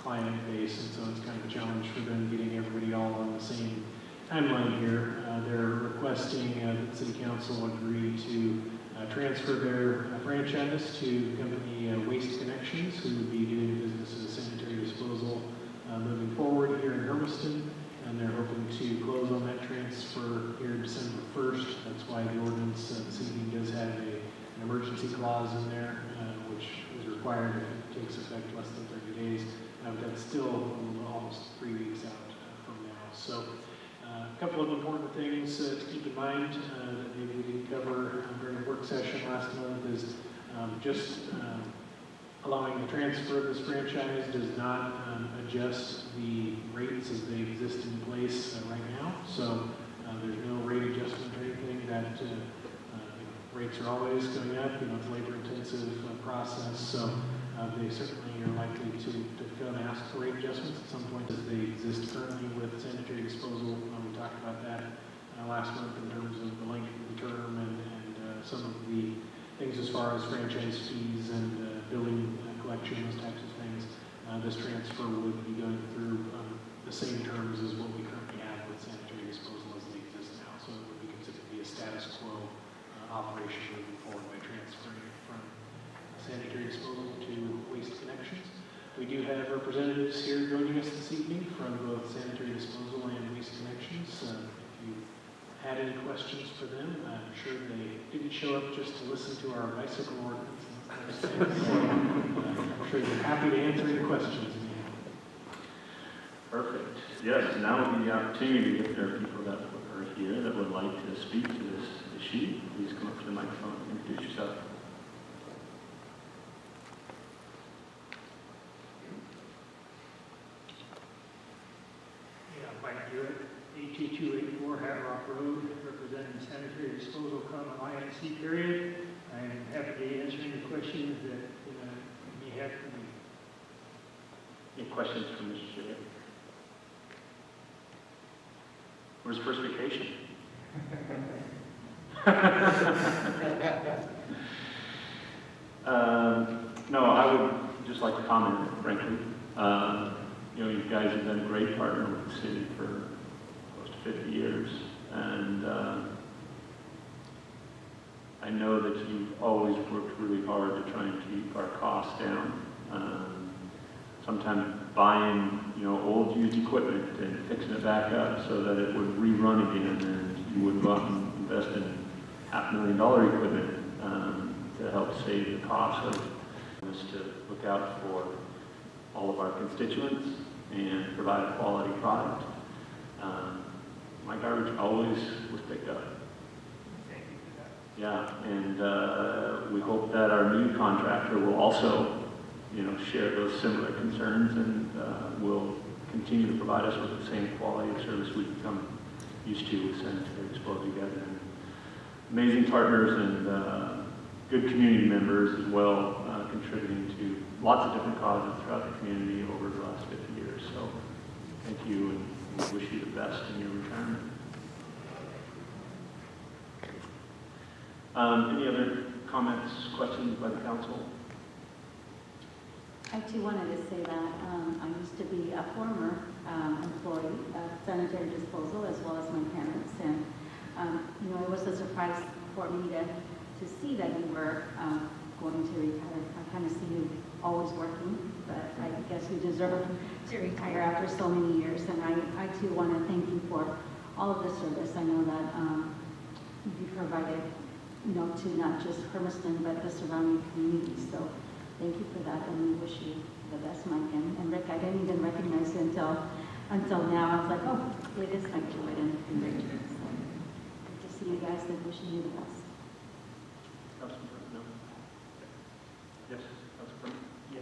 client base, and so it's kind of a challenge for them getting everybody all on the same timeline here. They're requesting that the City Council agree to transfer their franchise to company Waste Connections, who would be doing business as sanitary disposal moving forward here in Hermiston. And they're hoping to close on that transfer here December 1st. That's why the ordinance this evening does have an emergency clause in there, which is required if it takes effect less than 30 days. But that's still almost 3 weeks out from now. So a couple of important things to keep in mind that maybe we didn't cover during the work session last month is just allowing the transfer of this franchise does not adjust the rates as they exist in place right now. So there's no rate adjustment or anything. That rates are always going up. It's a labor-intensive process. So they certainly are likely to go and ask for rate adjustments at some point as they exist currently with sanitary disposal. We talked about that last month in terms of the length of the term and some of the things as far as franchise fees and billing collection, those types of things. This transfer would be going through the same terms as what we currently have with sanitary disposal as they exist now. So it would be considered to be a status quo operation moving forward by transferring it from sanitary disposal to Waste Connections. We do have representatives here joining us this evening from both sanitary disposal and Waste Connections. If you had any questions for them, I'm sure they didn't show up just to listen to our bicycle ordinance. I'm sure they're happy to answer any questions. Perfect. Yes, now would be the opportunity, if there are people that are here that would like to speak to this issue, please come up to the microphone and introduce yourself. Yeah, Mike Hewitt, 18284 Hat Rock Road, representing sanitary disposal, INC period. I am happy to answer any questions that you may have for me. Any questions from Mr. Hewitt? Where's first vacation? No, I would just like to comment, frankly. You guys have been a great partner with the city for close to 50 years, and I know that you've always worked really hard to try and keep our costs down. Sometimes buying, old used equipment and fixing it back up so that it would rerun again, and you would go out and invest in $500,000 equipment to help save the cost of this, to look out for all of our constituents and provide a quality product. My garbage always was picked up. Thank you for that. Yeah, and we hope that our new contractor will also, share those similar concerns and will continue to provide us with the same quality of service we've become used to with sanitary disposal together. And amazing partners and good community members as well contributing to lots of different causes throughout the community over the last 50 years. So thank you, and we wish you the best in your retirement. Any other comments, questions by the council? I too wanted to say that I used to be a former employee of sanitary disposal as well as my parents, and you know, it was a surprise for me to see that you were going to retire. I kind of see you always working, but I guess you deserve to retire after so many years, and I too want to thank you for all of the service. I know that you provided, you know, to not just Hermiston but the surrounding communities. So thank you for that, and we wish you the best, Mike. And Rick, I didn't even recognize you until now. I was like, oh, it is Mike Jewett and Rick. So good to see you guys, and wishing you the best. No. Yes, Councilman. Yeah,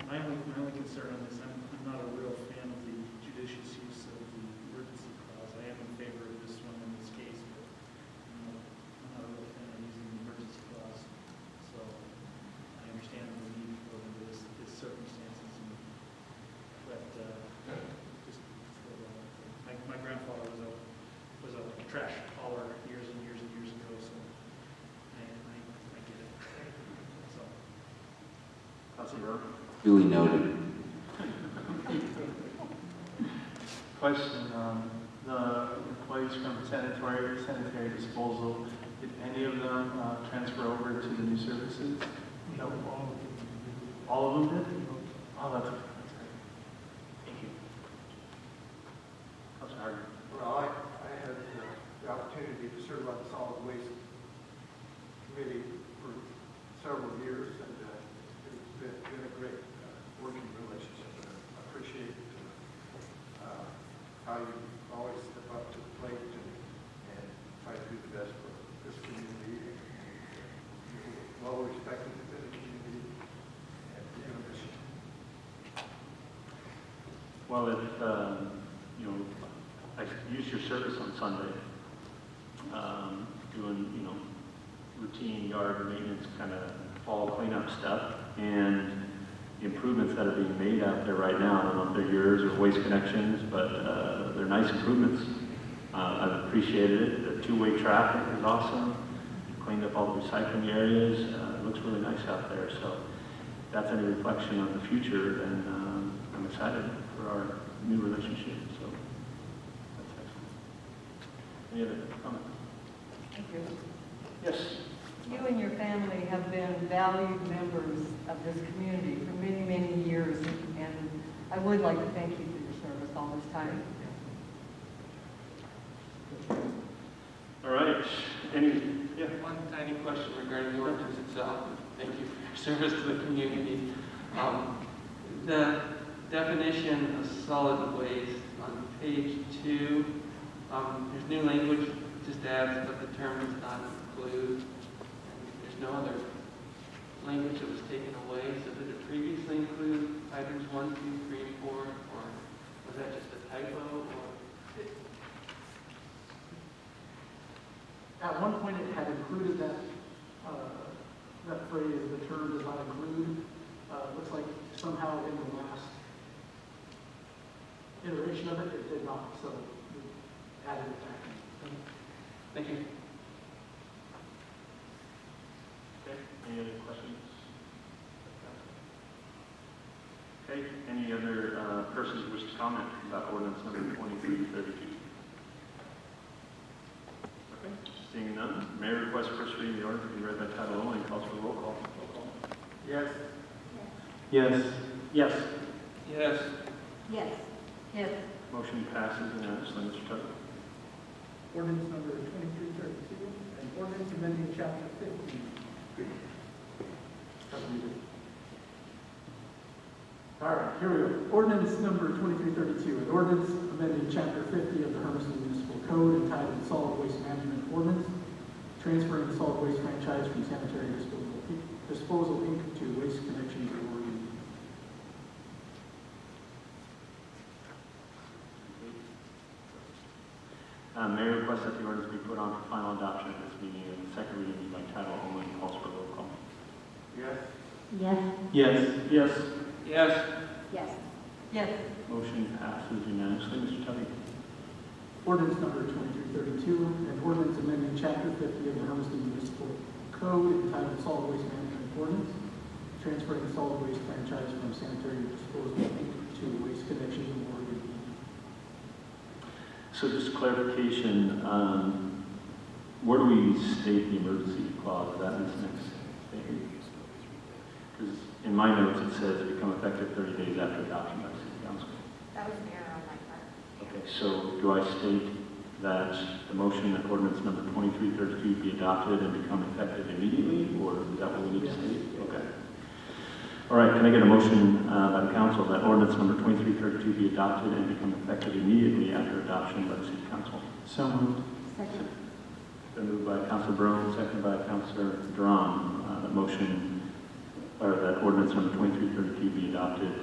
my only concern on this, I'm not a real fan of the judicious use of the emergency clause. I am in favor of this one in this case, but I'm not a real fan of using the emergency clause. So I understand the need for it under this circumstances, but my grandfather was a trash hauler years and years and years ago, so I get it. So. Councilor. Duly noted. Question, the employees from sanitary disposal, did any of them transfer over to the new services? No. All of them did? Oh, that's great. Thank you. Councilor Harden. Well, I had the opportunity to serve on the solid waste committee for several years, and it's been a great working relationship. I appreciate how you always step up to the plate and try to do the best for this community. You're well respected within the community, and you're going to miss you. Well, you know, I used your service on Sunday, doing, you know, routine yard maintenance, kind of fall cleanup stuff, and the improvements that are being made out there right now, I don't know if they're yours or Waste Connections, but they're nice improvements. I've appreciated it. The two-way traffic is awesome. Cleaned up all the recycling areas. It looks really nice out there. So if that's any reflection on the future, then I'm excited for our new relationship. So that's excellent. Any other comments? Thank you. Yes. You and your family have been valued members of this community for many, many years, and I would like to thank you for your service all this time. All right. Yeah. One tiny question regarding the ordinance itself. Thank you for your service to the community. The definition of solid waste on page 2, there's new language, just adds, but the term does not include. There's no other language that was taken away. So did it previously include items 1, 2, 3, 4, or was that just a typo? Or At one point, it had included that phrase, the term does not include. Looks like somehow in the last iteration of it, it did not, so we added it back. Thank you. Okay. Any other questions? Okay. Any other persons who wish to comment about ordinance number 2332? Okay. Seeing none, Mayor requests first reading of the ordinance to be read by title only and calls for roll call. Yes. Yes. Yes. Yes. Yes. Yes. Motion passes unanimously. Mr. Tuttle. Ordinance number 2332, an ordinance amending chapter 15. All right, here we go. Ordinance number 2332, an ordinance amending chapter 50 of the Hermiston Municipal Code entitled Solid Waste Management Ordinance, transferring the solid waste franchise from sanitary disposal Inc. to Waste Connections Oregon. Mayor requests that the ordinance be put on for final adoption at this meeting and the second reading be by title only and calls for roll call. Yes. Yes. Yes. Yes. Yes. Yes. Yes. Motion passes unanimously. Mr. Tubby. Ordinance number 2332, an ordinance amending Chapter 50 of the Hermiston Municipal Code entitled Solid Waste Management Ordinance, transferring the solid waste franchise from sanitary disposal to Waste Connections in Oregon. So just clarification, where do we state the emergency clause? Is that in this next thing? Because in my notes it says it become effective 30 days after adoption by City Council. That was an error on my part. Okay, so do I state that the motion that ordinance number 2332 be adopted and become effective immediately, or is that what we need to state? Okay. All right, can I get a motion by the council that ordinance number 2332 be adopted and become effective immediately after adoption by the City Council? So moved. Second. Been moved by Councilor Barone, seconded by Councilor Duran. That motion, or that ordinance number 2332 be adopted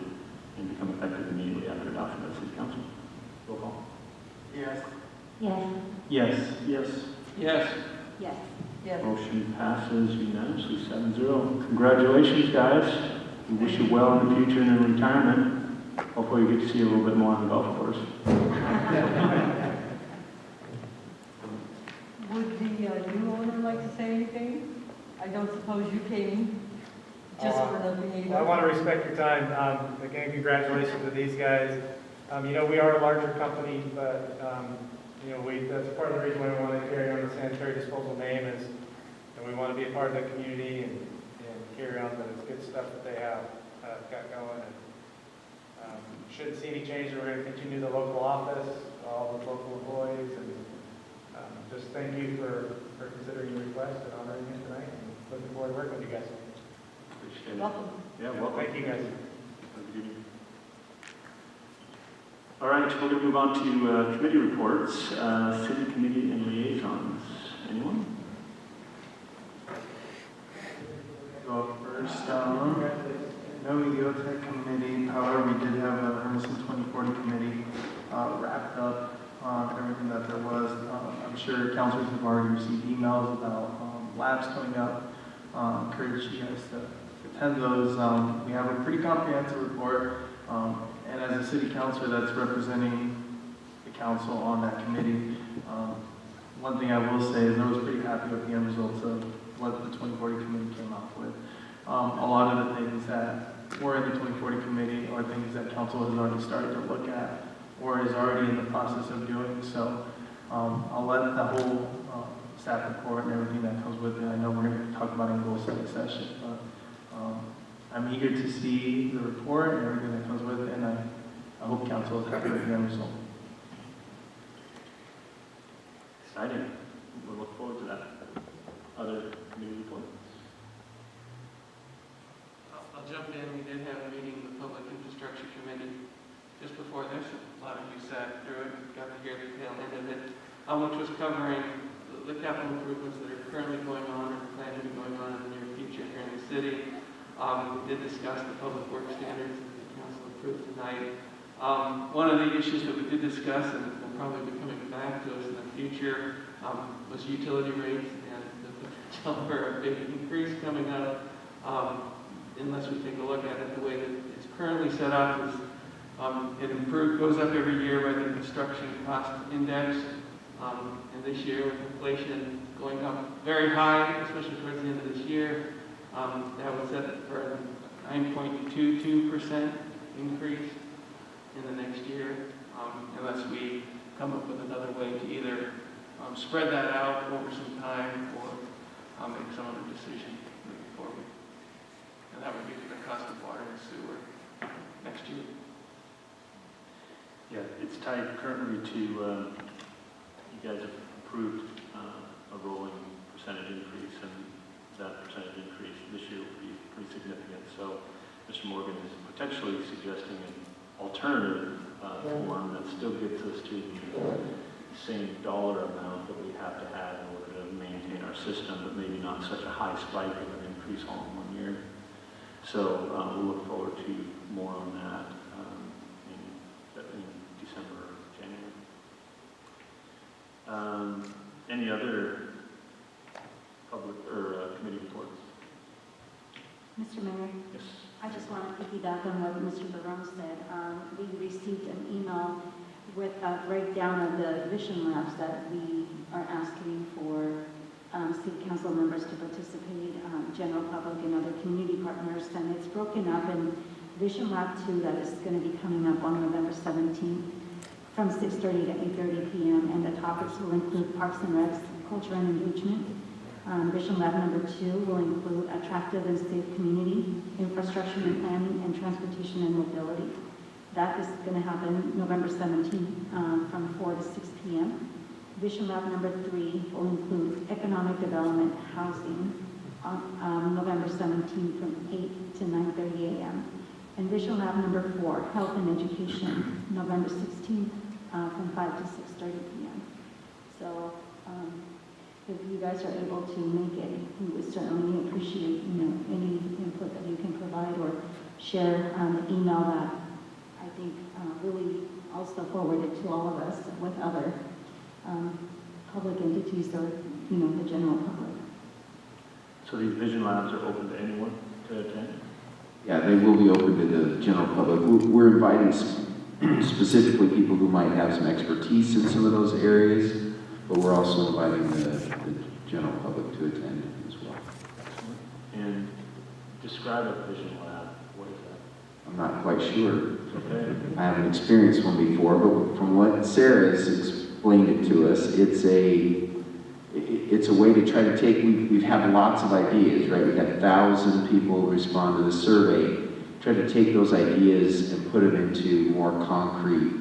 and become effective immediately after adoption by the City Council. Roll call. Yes. Yes. Yes. Yes. Yes. Yes. Yes. Motion passes unanimously, 7-0. Congratulations, guys. We wish you well in the future and in retirement. Hopefully we get to see you a little bit more on the golf course. Would the new owner like to say anything? I don't suppose you came just for the meeting. I want to respect your time. Again, congratulations to these guys. You know, we are a larger company, but, you know, that's part of the reason why we want to carry on the sanitary disposal name is that we want to be a part of the community and carry on the good stuff that they have got going. And shouldn't see any change. We're going to continue the local office, all the local employees, and just thank you for considering your request and honoring it tonight. And looking forward to working with you guys. Appreciate it. Welcome. Yeah, welcome. Thank you, guys. All right, we're going to move on to committee reports, city committee and liaisons. Anyone? Go first. No EOTech committee. However, we did have a Hermiston 2040 committee wrapped up on everything that there was. I'm sure councilors have already received emails about labs coming up. Encourage you guys to attend those. We have a pretty comprehensive report. And as a city councilor that's representing the council on that committee, one thing I will say is I was pretty happy with the end results of what the 2040 committee came up with. A lot of the things that were in the 2040 committee are things that council has already started to look at or is already in the process of doing. So I'll let the whole staff report and everything that comes with it. I know we're going to talk about it in goal setting session, but I'm eager to see the report and everything that comes with it, and I hope council is happy with the end result. Exciting. We'll look forward to that. Other committee reports? I'll jump in. We did have a meeting with the Public Infrastructure Committee just before this. A lot of you sat through it, got to hear the tail end of it, which was covering the capital improvements that are currently going on or planned to be going on in the near future here in the city. We did discuss the public works standards that the council approved tonight. One of the issues that we did discuss, and will probably be coming back to us in the future, was utility rates and the potential for a big increase coming up. Unless we take a look at it, the way that it's currently set up is it goes up every year by the construction cost index. And this year with inflation going up very high, especially towards the end of this year, that was set for a 9.22% increase in the next year, unless we come up with another way to either spread that out over some time or make some other decision moving forward. And that would be for the cost of water and sewer next year. Yeah, it's tied currently to, you guys have approved a rolling percentage increase, and that percentage increase this year will be pretty significant. So Mr. Morgan is potentially suggesting an alternative form that still gets us to the same dollar amount that we have to have in order to maintain our system, but maybe not such a high spike of an increase all in 1 year. So we'll look forward to more on that in December or January. Any other public or committee reports? Mr. Mayor, Yes. I just want to piggyback on what Mr. Barone said. We received an email with a breakdown of the vision labs that we are asking for city council members to participate, general public and other community partners, and it's broken up in Vision Lab 2 that is going to be coming up on November 17th from 6:30 to 8:30 p.m. and the topics will include Parks and Recs, culture and engagement. Vision Lab number 2 will include attractive and safe community, infrastructure and planning, and transportation and mobility. That is going to happen November 17th from 4 to 6 p.m. Vision Lab number 3 will include economic development, housing, on November 17th from 8 to 9:30 a.m. And Vision Lab number 4, health and education, November 16th from 5 to 6:30 p.m. So if you guys are able to make it, we would certainly appreciate, any input that you can provide or share the email that I think really also forwarded to all of us with other public entities or, the general public. So these vision labs are open to anyone to attend? Yeah, they will be open to the general public. We're inviting specifically people who might have some expertise in some of those areas, but we're also inviting the general public to attend as well. And describe a vision lab. What is that? I'm not quite sure. Okay. I haven't experienced one before, but from what Sarah has explained it to us, it's a way to try to take, we've had lots of ideas, right? We've had 1,000 people respond to the survey, try to take those ideas and put them into more concrete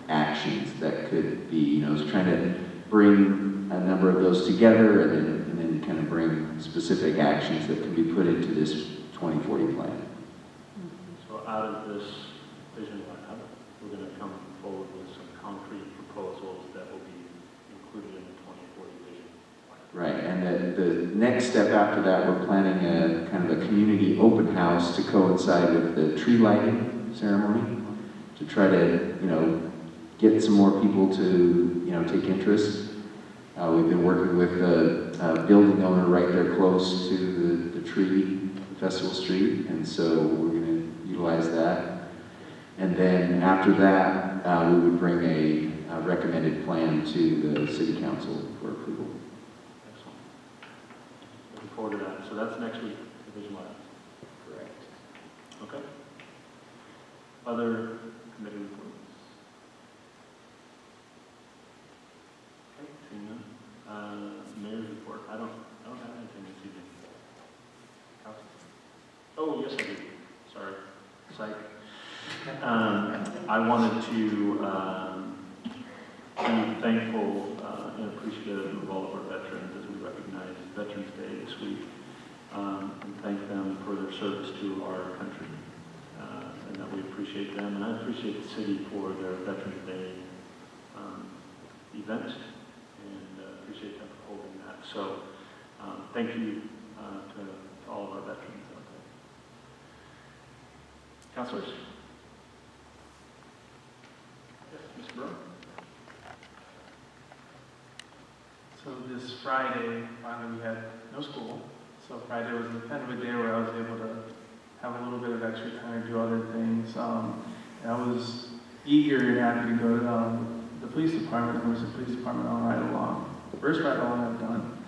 actions that could be, it's trying to bring a number of those together and then kind of bring specific actions that can be put into this 2040 plan. So out of this vision lab, we're going to come forward with some concrete proposals that will be included in the 2040 vision plan. Right, and the next step after that, we're planning a kind of a community open house to coincide with the tree lighting ceremony to try to, get some more people to, take interest. We've been working with a building owner right there close to the tree, Festival Street, and so we're going to utilize that. And then after that, we would bring a recommended plan to the City Council for approval. Excellent. Looking forward to that. So that's next week, the vision lab. Correct. Okay. Other committee reports? Okay, seeing none. Mayor's report. I don't have anything this evening. Oh, yes, I do. Sorry. Psych. I wanted to be thankful and appreciative of all of our veterans as we recognize Veterans Day this week, and thank them for their service to our country, and that we appreciate them. And I appreciate the city for their Veterans Day event, and appreciate them for holding that. So thank you to all of our veterans out there. Councilors? Yes, Mr. Brown? So this Friday, finally we had no school. So Friday was kind of a day where I was able to have a little bit of extra time to do other things. And I was eager and happy to go to the police department. There was a police department on ride along. First ride along I've done.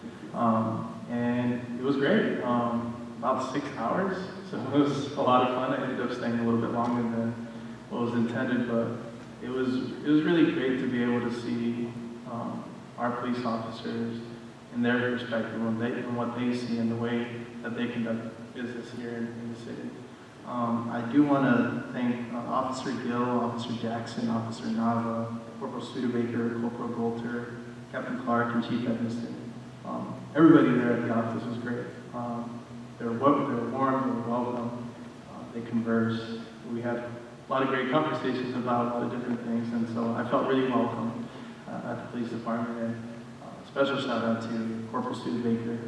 And it was great. About 6 hours. So it was a lot of fun. I ended up staying a little bit longer than what was intended, but it was really great to be able to see our police officers in their perspective and what they see and the way that they conduct business here in the city. I do want to thank Officer Gill, Officer Jackson, Officer Nava, Corporal Studebaker, Corporal Golter, Captain Clark, and Chief Hermiston. Everybody there at the office was great. They were warm, they were welcome, they conversed. We had a lot of great conversations about a lot of different things, and so I felt really welcome at the police department. And special shout out to Corporal Studebaker,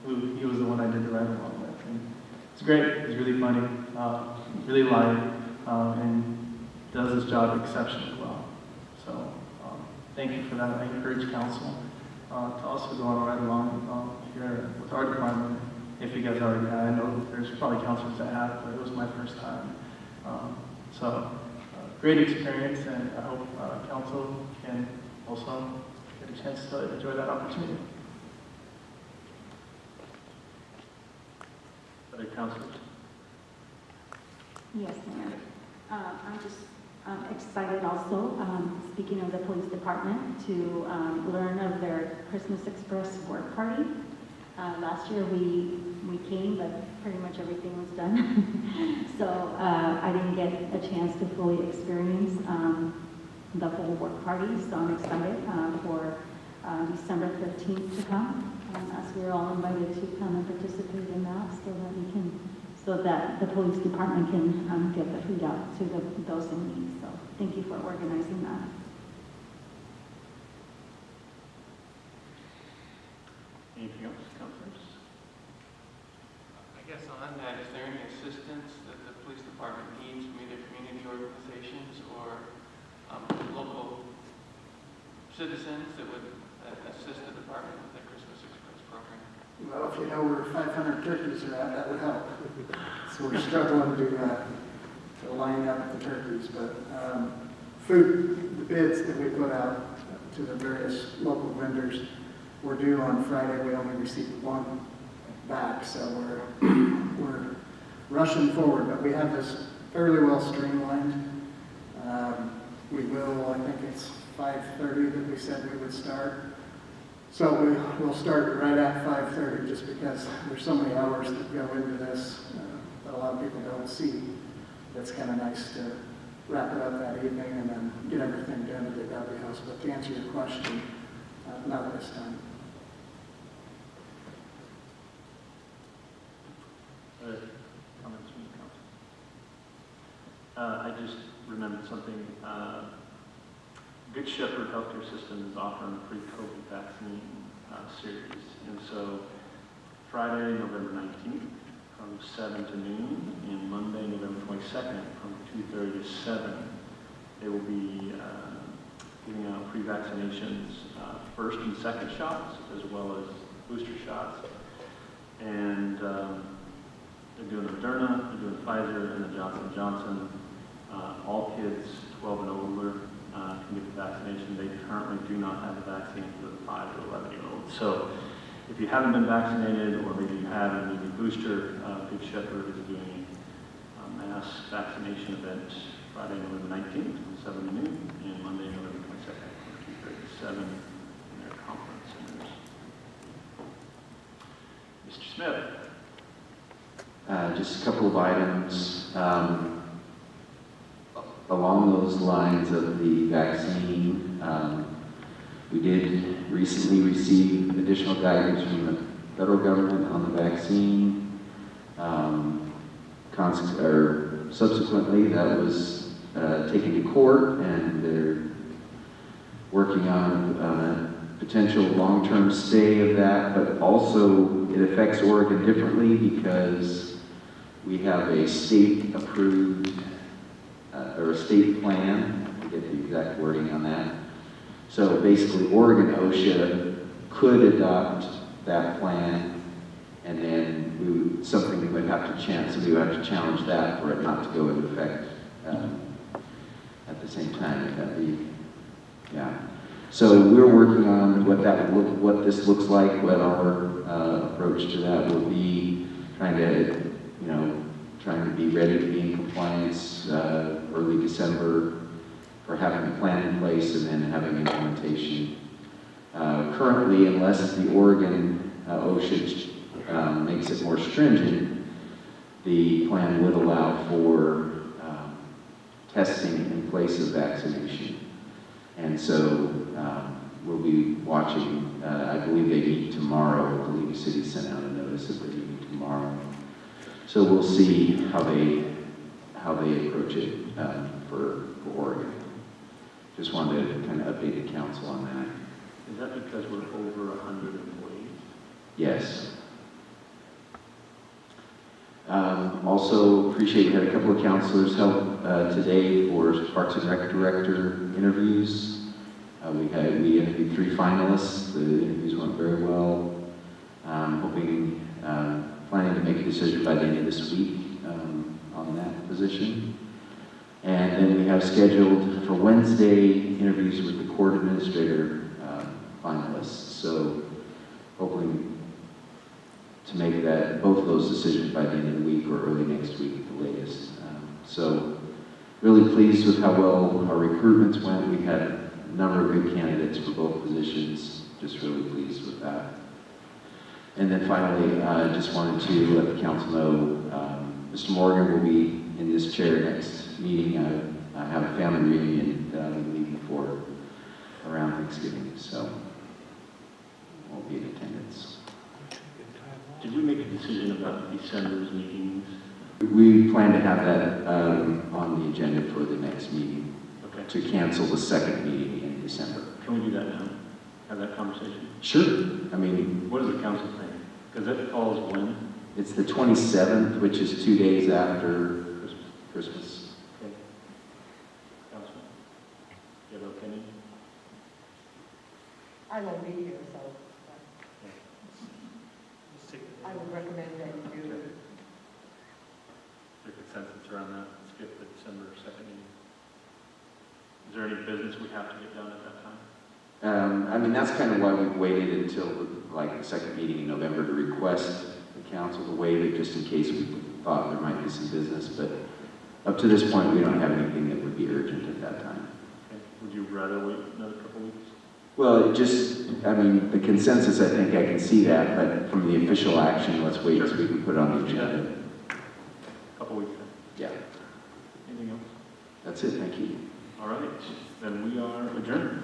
he was the one I did the ride along with. And it's great, it's really funny, really light, and does his job exceptionally well. So thank you for that. I encourage council to also go on a ride along here with our department if you guys already had. I know there's probably counselors that have, but it was my first time. Great experience, and I hope council can also get a chance to enjoy that opportunity. Other councilors? Yes, Mayor. I'm just excited also, speaking of the police department, to learn of their Christmas Express work party. Last year we came, but pretty much everything was done. So I didn't get a chance to fully experience the whole work party, so I'm excited for December 13th to come, as we're all invited to come and participate in that, so that the police department can get the food out to those in need. So thank you for organizing that. Anything else, councilors? I guess on that, is there any assistance that the police department needs from either community organizations or local citizens that would assist the department with the Christmas Express program? Well, if you know where 500 turkeys are at, that would help. So we're struggling to line up the turkeys, but food, the bids that we put out to the various local vendors were due on Friday. We only received one back, so we're rushing forward, but we have this fairly well streamlined. We will, I think it's 5:30 that we said we would start. So we'll start right at 5:30 just because there's so many hours that go into this that a lot of people don't see. It's kind of nice to wrap it up that evening and then get everything done at the W House. But to answer your question, not at this time. Comments from the council? I just remembered something. Good Shepherd Healthcare System is offering a free COVID vaccine series. And so Friday, November 19th from 7 to noon, and Monday, November 22nd from 2:30 to 7, they will be giving out free vaccinations, first and second shots, as well as booster shots. And they're doing the Moderna, they're doing Pfizer, and the Johnson & Johnson. All kids 12 and older can get the vaccination. They currently do not have the vaccine for the 5 to 11-year-olds. So if you haven't been vaccinated, or maybe you have and need a booster, Good Shepherd is doing a mass vaccination event Friday, November 19th from 7 to noon, and Monday, November 22nd from 2:30 to 7 in their conference centers. Mr. Smith. Just a couple of items. Along those lines of the vaccine, we did recently receive additional guidance from the federal government on the vaccine. Subsequently, that was taken to court, and they're working on a potential long-term stay of that, but also it affects Oregon differently because we have a state-approved or a state plan. I get the exact wording on that. So basically, Oregon OSHA could adopt that plan, and then something we would have to challenge that for it not to go into effect at the same time. Would that be, yeah. So we're working on what this looks like, what our approach to that will be, trying to be ready to be in compliance early December for having a plan in place and then having implementation. Currently, unless the Oregon OSHA makes it more stringent, the plan would allow for testing in place of vaccination. And so we'll be watching. I believe they meet tomorrow. I believe the city sent out a notice that they meet tomorrow. So we'll see how they approach it for Oregon. Just wanted to kind of update the council on that. Is that because we're over 100 employees? Yes. Also appreciate we had a couple of counselors help today for Parks and Rec Director interviews. We interviewed 3 finalists. The interviews went very well. Planning decision by the end of this week on that position. And then we have scheduled for Wednesday interviews with the court administrator finalists. So hoping to make that both of those decisions by the end of the week or early next week at the latest. So really pleased with how well our recruitments went. We had a number of good candidates for both positions. Just really pleased with that. And then finally, I just wanted to let the council know Mr. Morgan will be in this chair next meeting. I have a family reunion that I'll be leaving for around Thanksgiving, so won't be in attendance. Did we make a decision about December's meetings? We plan to have that on the agenda for the next meeting, to cancel the second meeting in December. Can we do that now? Have that conversation? Sure. I mean, what does the council think? Because that falls when? It's the 27th, which is 2 days after Christmas. Okay. Councilman? You have an opinion? I won't be here, so I would recommend that you do it. Is there consensus around that? Skip the December 2nd meeting. Is there any business we have to get done at that time? I mean, that's kind of why we've waited until like the second meeting in November to request the council to waive it, just in case we thought there might be some business. But up to this point, we don't have anything that would be urgent at that time. Okay. Would you rather wait another couple weeks? Well, it just, I mean, the consensus, I think I can see that, but from the official action, let's wait so we can put it on the agenda. Couple weeks then? Yeah. Anything else? That's it, thank you. All right, then we are adjourned.